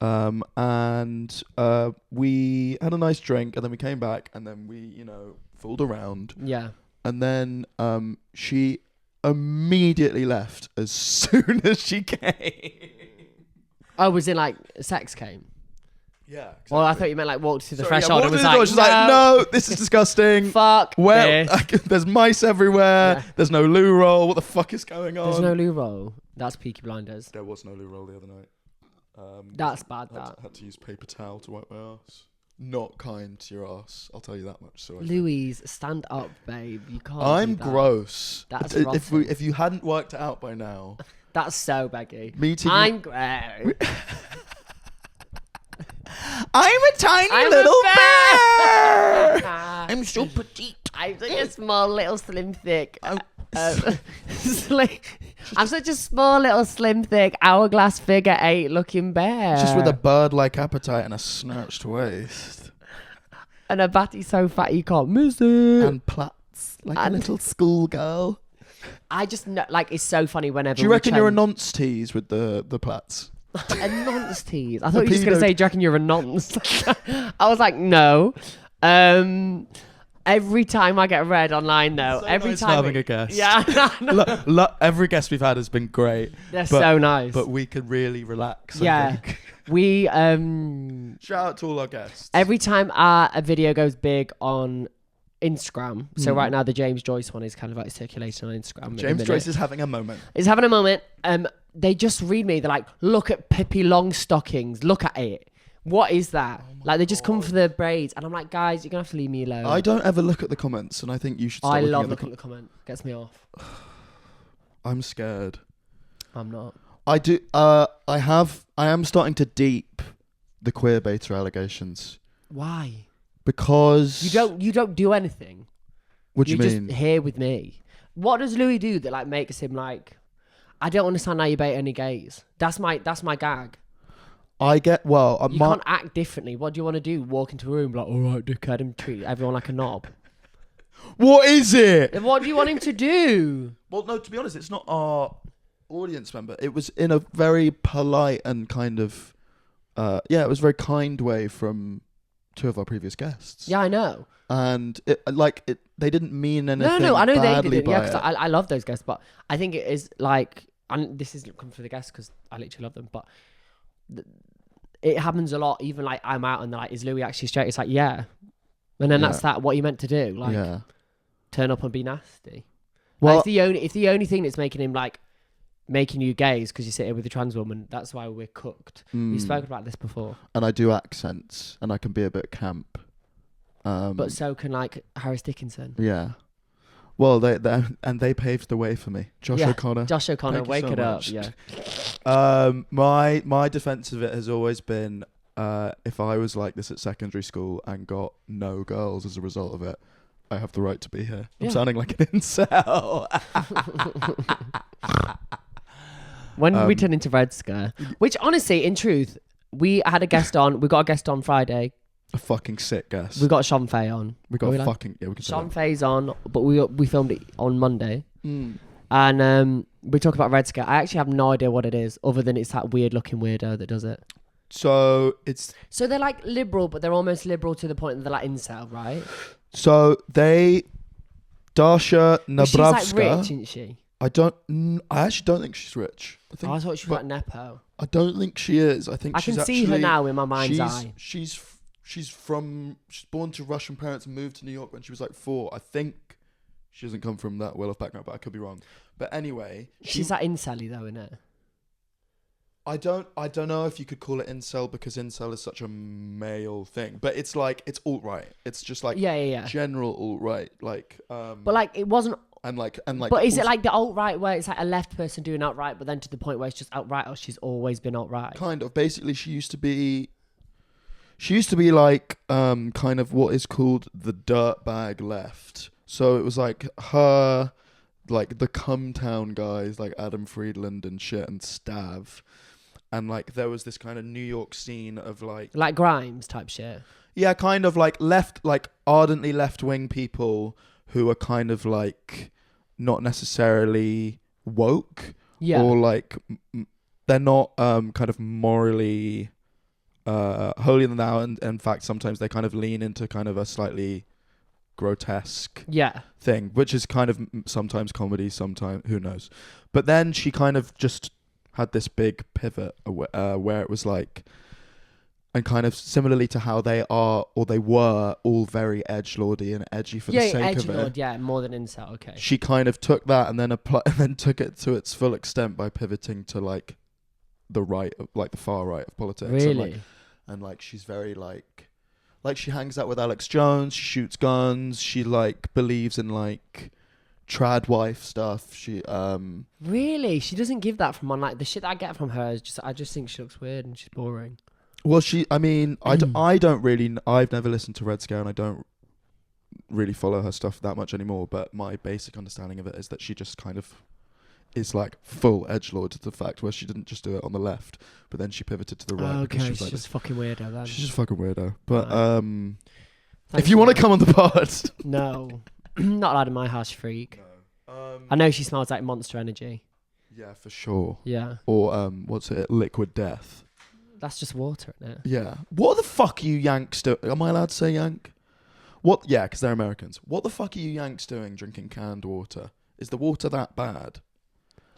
S1: And we had a nice drink, and then we came back, and then we, fooled around.
S2: Yeah.
S1: And then she immediately left as soon as she came.
S2: Oh, was it like sex came?
S1: Yeah. Exactly.
S2: Well, I thought you meant like walked through the
S1: Sorry,
S2: threshold and was like,
S1: she's like, no, this is disgusting.
S2: Fuck this.
S1: There's mice everywhere.
S2: Yeah.
S1: There's no loo roll. What the fuck is going on?
S2: There's no loo roll. That's Peaky Blinders.
S1: There was no loo roll the other night.
S2: That's bad.
S1: Had to use paper towel to wipe my ass. Not kind to your ass. I'll tell you that much. So
S2: Louise, stand up, babe. You can't.
S1: I'm
S2: do that.
S1: gross.
S2: That's
S1: if you hadn't worked it out by now.
S2: That's so beggy.
S1: I'm
S2: gross.
S1: I'm a tiny little bear.
S2: I'm so petite. I'm such a small, little, slim, thick. I'm such a small, little, slim, thick, hourglass figure 8 looking bear.
S1: Just with a bird-like appetite and a snarched waist.
S2: And a batty so fat you can't miss it.
S1: And plaits like a little schoolgirl.
S2: I just know, it's so funny whenever.
S1: Do you reckon you're a nonce tease with the plaits?
S2: A nonce tease? I thought you were just going to say, do you reckon you're a nonce? I was like, no. Every time I get read online, though,
S1: So
S2: every
S1: nice
S2: time
S1: having a guest.
S2: Yeah,
S1: every guest we've had has been great.
S2: They're so nice.
S1: But we could really relax.
S2: Yeah, we
S1: shout out to all our guests.
S2: Every time a video goes big on Instagram, so right now the James Joyce one is kind of like circulating on Instagram.
S1: James Joyce is having a moment.
S2: He's having a moment. They just read me. They're like, look at Pippi Longstockings. Look at it. What is that? They just come for the braids. And I'm like, guys, you're going to have to leave me alone.
S1: I don't ever look at the comments, and I think you should start
S2: love looking at the comment. Gets me off.
S1: I'm scared.
S2: I'm not.
S1: I do. I am starting to deep the queer beta allegations.
S2: Why?
S1: Because
S2: you don't do anything.
S1: What do you mean?
S2: You're just here with me. What does Louis do that makes him like? I don't understand how you bait any gays. That's my gag.
S1: I get
S2: you can't act differently. What do you want to do? Walk into a room like, all right, dickhead, and treat everyone like a knob.
S1: What is it?
S2: Then what do you want him to do?
S1: Well, no. To be honest, it's not our audience member. It was in a very polite and kind of, it was a very kind way from 2 of our previous guests.
S2: Yeah, I know.
S1: And they didn't mean anything.
S2: No, I know they didn't. Yeah, because
S1: I
S2: I love those guests, but I think it is like, and this is coming for the guests because I literally love them, but it happens a lot. Even like I'm out and they're like, "Is Louis actually straight?" It's like, yeah, and then that's what you meant to do, like turn up and be nasty. Well, if the only thing that's making him like making you gays because you sit here with a trans woman, that's why we're cooked. We've spoken about this before.
S1: And I do accents, and I can be a bit camp.
S2: But so can like Harris Dickinson.
S1: Yeah. Well, they paved the way for me. Josh O'Connor.
S2: Josh O'Connor, wake it up. Yeah.
S1: My defense of it has always been if I was like this at secondary school and got no girls as a result of it, I have the right to be here. I'm sounding like an incel.
S2: When did we turn into Red Scare? Which honestly, in truth, we had a guest on. We got a guest on Friday.
S1: A fucking sick guest.
S2: We got Sean Fay on.
S1: We got fucking we can
S2: Sean Fay's on, but we filmed it on Monday. And we talk about Red Scare. I actually have no idea what it is, other than it's that weird looking weirdo that does it.
S1: So
S2: they're like liberal, but they're almost liberal to the point that they're like incel, right?
S1: So Dasha Nabravska.
S2: She's like rich, isn't she?
S1: I actually don't think she's rich.
S2: I thought she was like Nepo.
S1: I don't think she is. I think
S2: I
S1: she's
S2: can see her now in my mind's eye.
S1: She's born to Russian parents and moved to New York when she was like 4. I think she doesn't come from that well-off background, but I could be wrong. But anyway,
S2: she's that incel-y though, isn't it?
S1: I don't know if you could call it incel because incel is such a male thing, but it's like it's alt-right. It's just like
S2: Yeah.
S1: general alt-right,
S2: But like it wasn't.
S1: and like
S2: But is it
S1: also-
S2: like the alt-right where it's like a left person doing alt-right, but then to the point where it's just alt-right, or she's always been alt-right?
S1: kind of basically she used to be like kind of what is called the dirtbag left. So it was like her, like the Cumtown guys like Adam Friedland and shit and Stav, and like there was this kind of New York scene of like
S2: Grimes type shit.
S1: yeah, kind of like left, like ardently left-wing people who are kind of like not necessarily woke,
S2: Yeah.
S1: or like they're not kind of morally holier than thou, and in fact sometimes they kind of lean into kind of a slightly grotesque
S2: Yeah.
S1: thing, which is kind of sometimes comedy, sometimes who knows. But then she kind of just had this big pivot where it was like, and kind of similarly to how they are or they were all very edgelordy and edgy for the sake of it.
S2: Yeah, more than incel. Okay.
S1: She kind of took that and then and then took it to its full extent by pivoting to like the right, like the far right of politics.
S2: Really?
S1: And like she's very like she hangs out with Alex Jones. She shoots guns. She like believes in like trad wife stuff. She
S2: Really? She doesn't give that from on like the shit that I get from her is just I just think she looks weird and she's boring.
S1: well she I mean I don't really I've never listened to Red Scare and I don't really follow her stuff that much anymore, but my basic understanding of it is that she just kind of is like full edgelord to the fact where she didn't just do it on the left, but then she pivoted to the right.
S2: Okay,
S1: because she was
S2: she's
S1: like
S2: just fucking weirdo then.
S1: she's just fucking weirdo. But
S2: Right.
S1: if you want to come on the pod,
S2: No. Not allowed in my house, freak. I know she smells like Monster Energy.
S1: yeah, for sure.
S2: Yeah.
S1: Or what's it? Liquid Death.
S2: That's just water, isn't it?
S1: Yeah. What the fuck are you Yanks doing? Am I allowed to say Yank? What? Yeah, because they're Americans. What the fuck are you Yanks doing drinking canned water? Is the water that bad?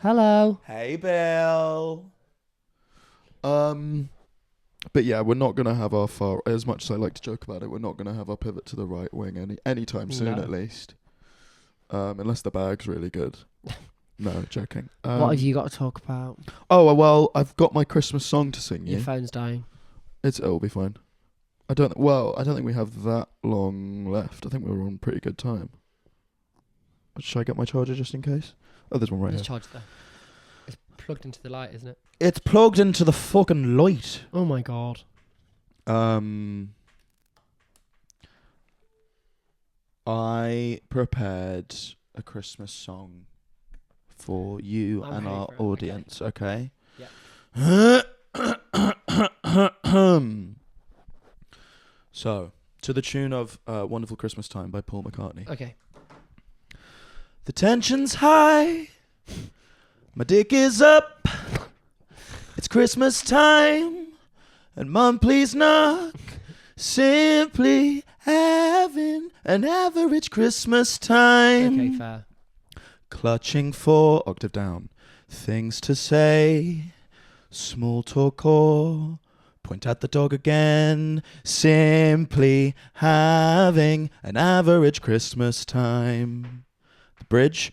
S2: Hello.
S1: Hey, Bill. But yeah, we're not gonna have our far. As much as I like to joke about it, we're not gonna have our pivot to the right wing anytime soon,
S2: No.
S1: at least. Unless the bag's really good. No, joking.
S2: What have you got to talk about?
S1: Oh well, I've got my Christmas song to sing you.
S2: Your phone's dying.
S1: It'll be fine. I don't think we have that long left. I think we're on pretty good time. Should I get my charger just in case? Oh, there's one right
S2: Just
S1: here.
S2: charge there. It's plugged into the light, isn't it?
S1: It's plugged into the fucking light.
S2: Oh my god.
S1: I prepared a Christmas song for you
S2: I'm
S1: and
S2: ready
S1: our
S2: for it, okay.
S1: audience, okay?
S2: Yep.
S1: So, to the tune of Wonderful Christmas Time by Paul McCartney.
S2: Okay.
S1: The tension's high, my dick is up, it's Christmas time, and Mum please knock, simply having an average Christmas time.
S2: Okay, fair.
S1: Clutching for, octave down, things to say, small talk or point at the dog again, simply having an average Christmas time. The bridge,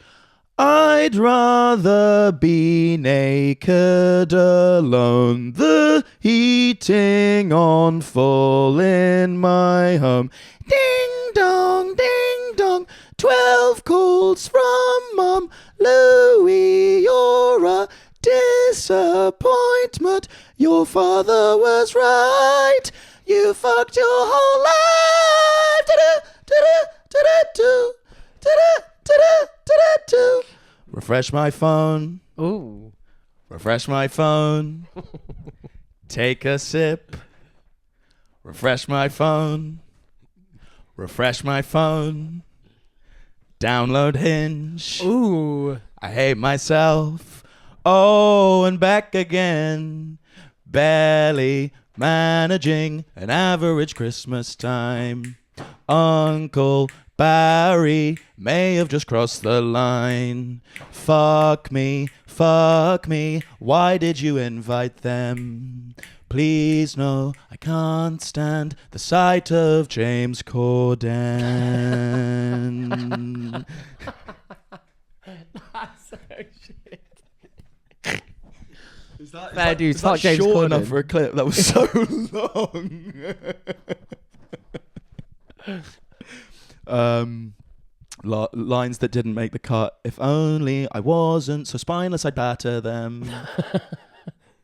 S1: I'd rather be naked alone, the heating on full in my home. Ding dong, 12 calls from Mum. Louis, you're a disappointment. Your father was right. You fucked your whole life. Refresh my phone.
S2: Ooh.
S1: Refresh my phone. Take a sip. Refresh my phone. Refresh my phone. Download Hinge.
S2: Ooh.
S1: I hate myself. Oh, and back again. Barely managing an average Christmas time. Uncle Barry may have just crossed the line. Fuck me. Why did you invite them? Please no, I can't stand the sight of James Corden.
S2: That's so shit.
S1: Is
S2: Fair dues.
S1: Is
S2: Fuck
S1: that
S2: James
S1: short
S2: Corden.
S1: enough for a clip? That was so long. Lines that didn't make the cut. If only I wasn't so spineless, I'd batter them.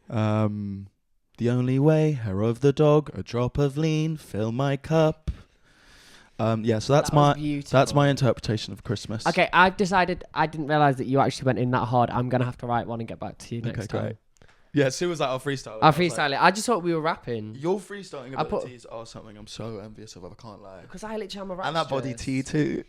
S1: The only way, hair of the dog, a drop of lean, fill my cup. Yeah, so that's my interpretation of Christmas.
S2: Okay, I've decided. I didn't realize that you actually went in that hard. I'm gonna have to write one and get back to you next time.
S1: Great. Yeah, Sue was like, I'll freestyle.
S2: I'll freestyle it. I just thought we were rapping.
S1: Your freestyling abilities are something I'm so envious of. I can't lie.
S2: Because I literally am a rap.
S1: And that body tea too.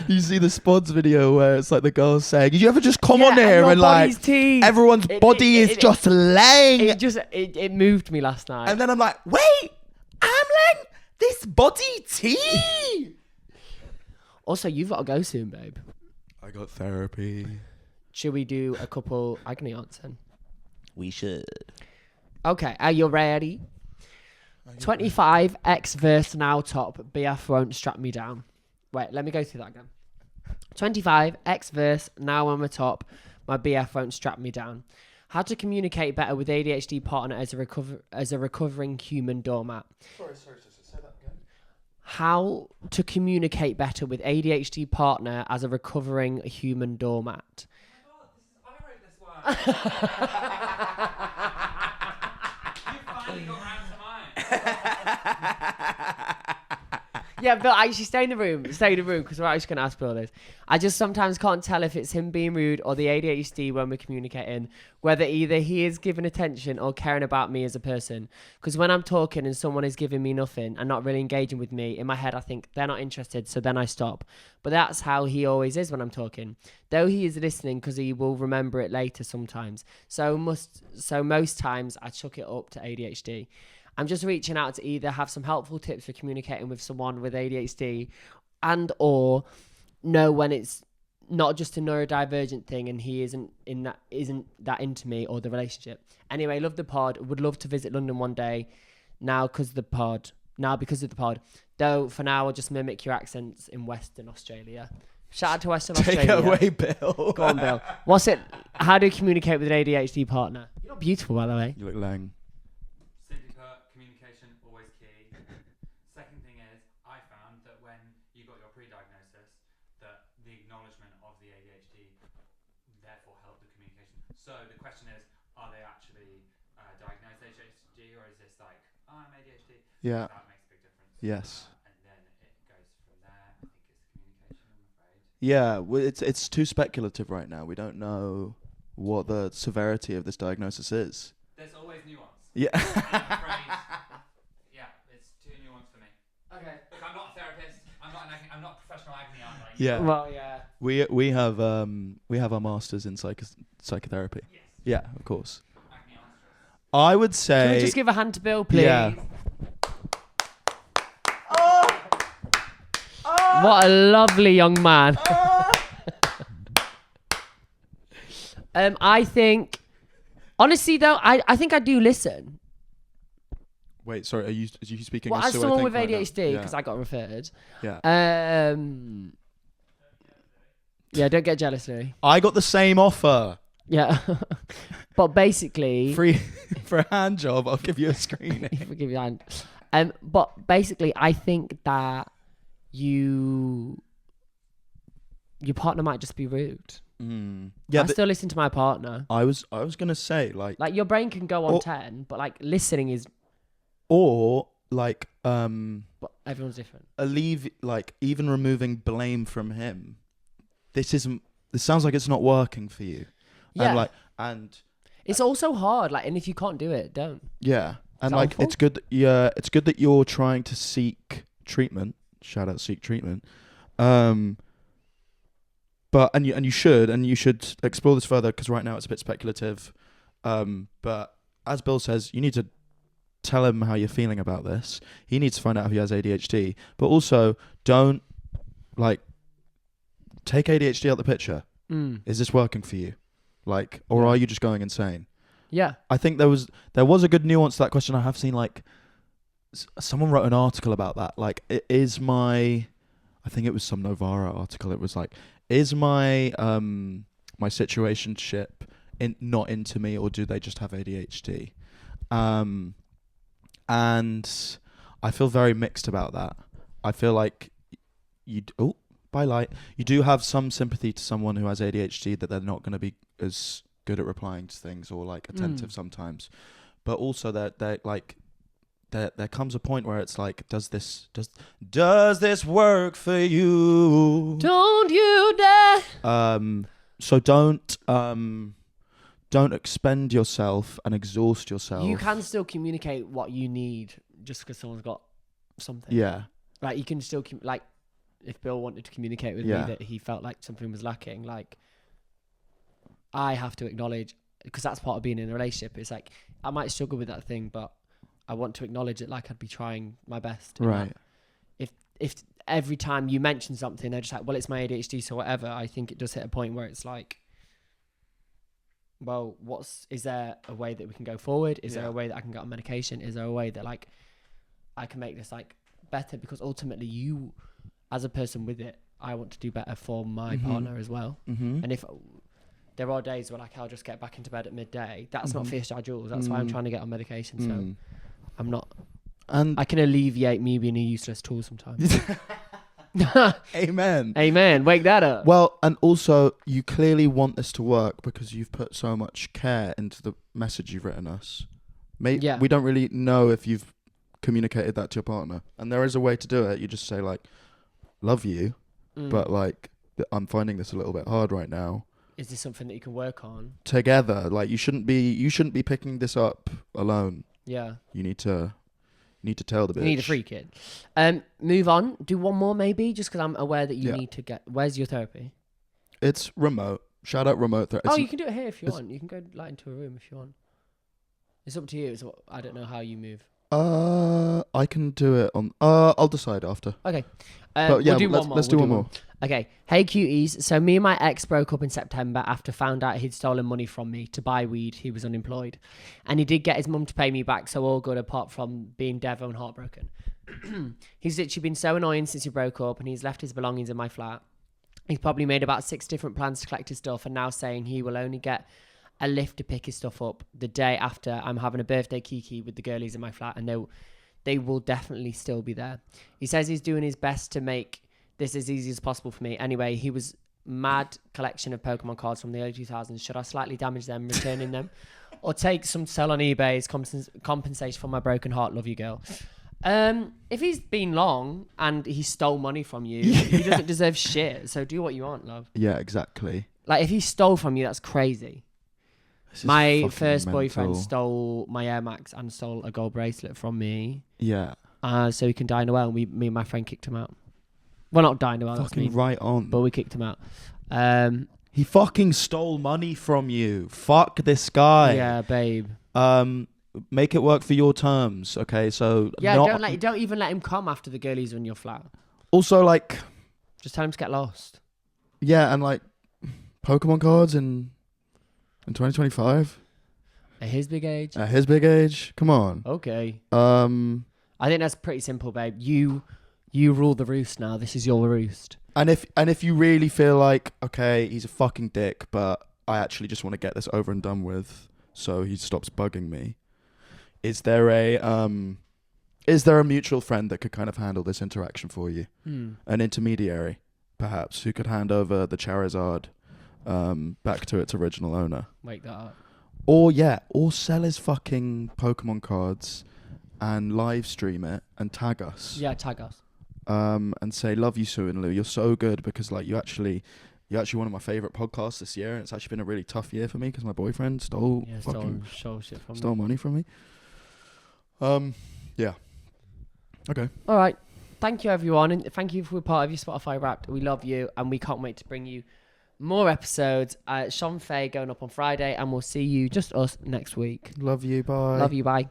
S1: You see the Spods video where it's like the girl saying, "Did you ever just come on here and like everyone's body is just laying?"
S2: It moved me last night.
S1: And then I'm like, "Wait, I'm laying this body tea."
S2: Also, you've got to go soon, babe.
S1: I got therapy.
S2: Should we do a couple agony aunts then?
S1: We should.
S2: Okay, are you ready? 25 X verse now top. BF won't strap me down. Wait, let me go through that again. 25 X verse now I'm a top. My BF won't strap me down. How to communicate better with ADHD partner as a recovering human doormat.
S1: Sorry, say that again.
S2: How to communicate better with ADHD partner as a recovering human doormat.
S4: I wrote this one. You finally got round to mine.
S2: Yeah, Bill, actually stay in the room, because we're actually going to ask Bill this. I just sometimes can't tell if it's him being rude or the ADHD when we're communicating, whether either he is giving attention or caring about me as a person. Because when I'm talking and someone is giving me nothing and not really engaging with me, in my head I think they're not interested, so then I stop. But that's how he always is when I'm talking. Though he is listening because he will remember it later sometimes. So most times I chuck it up to ADHD. I'm just reaching out to either have some helpful tips for communicating with someone with ADHD and or know when it's not just a neurodivergent thing and he isn't that into me or the relationship. Anyway, love the pod. Would love to visit London one day because of the pod. Though for now I'll just mimic your accents in Western Australia. Shout out to Western Australia.
S1: Take it away, Bill.
S2: Go on, Bill. What's it? How do you communicate with an ADHD partner? You're not beautiful, by the way.
S1: You look lang.
S4: Simply put, communication always key. Second thing is, I found that when you got your pre-diagnosis, that the acknowledgement of the ADHD therefore helped the communication. So the question is, are they actually diagnosed ADHD, or is this like, oh, I'm ADHD?
S1: Yeah.
S4: That makes a big difference.
S1: Yes.
S4: And then it goes from there. I think it's the communication, I'm afraid.
S1: Yeah, well, it's too speculative right now. We don't know what the severity of this diagnosis is.
S4: There's always nuance.
S1: Yeah.
S4: I'm afraid, yeah, it's too nuanced for me.
S2: Okay.
S4: Look, I'm not a therapist. I'm not a professional agony aunt. Like
S1: Yeah.
S2: Well, yeah.
S1: We have our masters in psychotherapy.
S4: Yes.
S1: Yeah, of course.
S4: Agony aunt.
S1: I would
S2: Can
S1: say.
S2: we just give a hand to Bill, please?
S1: Yeah.
S2: What a lovely young man. I think, honestly though, I think I do listen.
S1: Wait, sorry. Are you speaking?
S2: Well,
S1: as
S2: as
S1: Sue, I
S2: someone
S1: think,
S2: with
S1: right now?
S2: ADHD,
S1: Yeah.
S2: because I got referred.
S1: Yeah.
S2: Yeah, don't get jealous, Louis.
S1: I got the same offer.
S2: Yeah. But basically...
S1: Free for a hand job. I'll give you a screening.
S2: Forgive your hand. But basically, I think that your partner might just be rude.
S1: Yeah.
S2: I still listen to my partner.
S1: I was gonna say like
S2: Like your brain can go on 10, but like listening is...
S1: or like
S2: But everyone's different.
S1: even removing blame from him. This sounds like it's not working for you.
S2: Yeah.
S1: And
S2: It's also hard. Like, and if you can't do it, don't.
S1: yeah. And
S2: that
S1: like
S2: helpful?
S1: it's good that you're trying to seek treatment. Shout out seek treatment. But you should explore this further because right now it's a bit speculative. But as Bill says, you need to tell him how you're feeling about this. He needs to find out if he has ADHD. But also don't take ADHD out the picture. Is this working for you? Or are you just going insane?
S2: Yeah.
S1: I think there was a good nuance to that question. I have seen someone wrote an article about that. I I think it was some Novara article. It was like, is my my situationship not into me, or do they just have ADHD? And I feel very mixed about that. I feel like you do have some sympathy to someone who has ADHD, that they're not going to be as good at replying to things or like attentive sometimes, but also they're like there comes a point where it's like, does this work for you?
S2: Don't you dare.
S1: So don't expend yourself and exhaust yourself.
S2: You can still communicate what you need just because someone's got something.
S1: Yeah.
S2: Like you can still like if Bill wanted to communicate with me that he felt like something was lacking, like I have to acknowledge, because that's part of being in a relationship. It's like I might struggle with that thing, but I want to acknowledge it, like I'd be trying my best.
S1: Right.
S2: If every time you mention something, they're just like, well, it's my ADHD, so whatever. I think it does hit a point where it's like, well, is there a way that we can go forward? Is there a way that I can get on medication? Is there a way that like I can make this like better? Because ultimately you, as a person with it, I want to do better for my partner as well. And if there are days where like I'll just get back into bed at midday, that's not fierce jewels. That's why I'm trying to get on medication. So I'm not, and I can alleviate me being a useless tool sometimes.
S1: Amen.
S2: Amen. Wake that up.
S1: Well, and also you clearly want this to work because you've put so much care into the message you've written us. We don't really know if you've communicated that to your partner, and there is a way to do it. You just say like, love you, but like I'm finding this a little bit hard right now.
S2: Is this something that you can work on
S1: together? Like you shouldn't be picking this up alone.
S2: Yeah.
S1: You need to tell the bitch.
S2: You need a free kid. Move on. Do one more maybe, just because I'm aware that you need to get. Where's your therapy?
S1: It's remote. Shout out remote therapy.
S2: Oh, you can do it here if you want. You can go like into a room if you want. It's up to you. I don't know how you move.
S1: I can do it on. I'll decide after.
S2: Okay.
S1: But yeah,
S2: we'll do one more.
S1: Let's do one more.
S2: Okay. Hey cuties. So me and my ex broke up in September after found out he'd stolen money from me to buy weed. He was unemployed, and he did get his mum to pay me back. So all good apart from being devo and heartbroken. He's literally been so annoying since he broke up, and he's left his belongings in my flat. He's probably made about 6 different plans to collect his stuff, and now saying he will only get a lift to pick his stuff up the day after I'm having a birthday kiki with the girlies in my flat, and they will definitely still be there. He says he's doing his best to make this as easy as possible for me. Anyway, he was mad collection of Pokemon cards from the early 2000s. Should I slightly damage them, returning them, or take some to sell on eBay as compensation for my broken heart? Love you, girl. If he's been long and he stole money from you, he doesn't deserve shit. So do what you want, love.
S1: Yeah, exactly.
S2: Like if he stole from you, that's crazy. My first boyfriend stole my Air Max and stole a gold bracelet from me.
S1: Yeah.
S2: So he can die in a well. Me and my friend kicked him out. Well, not die in a well.
S1: Fucking right on.
S2: But we kicked him out.
S1: He fucking stole money from you. Fuck this guy.
S2: Yeah, babe.
S1: Make it work for your terms, okay? So
S2: yeah, don't even let him come after the girlies are in your flat.
S1: Also, like,
S2: just tell him to get lost.
S1: Yeah, and like Pokemon cards in 2025
S2: at his big age.
S1: At his big age, come on.
S2: Okay. I think that's pretty simple, babe. You rule the roost now. This is your roost.
S1: And if you really feel like, okay, he's a fucking dick, but I actually just want to get this over and done with, so he stops bugging me. Is there a mutual friend that could kind of handle this interaction for you? An intermediary, perhaps, who could hand over the Charizard back to its original owner?
S2: Wake that up.
S1: Or sell his fucking Pokemon cards and live stream it and tag us.
S2: Yeah, tag us.
S1: And say, love you, Sue and Lou. You're so good because like you're actually one of my favorite podcasts this year, and it's actually been a really tough year for me because my boyfriend stole money from me. Yeah. Okay.
S2: All right. Thank you, everyone, and thank you for part of your Spotify Wrapped. We love you, and we can't wait to bring you more episodes. Sean Faye going up on Friday, and we'll see you, just us, next week.
S1: Love you. Bye.
S2: Love you. Bye.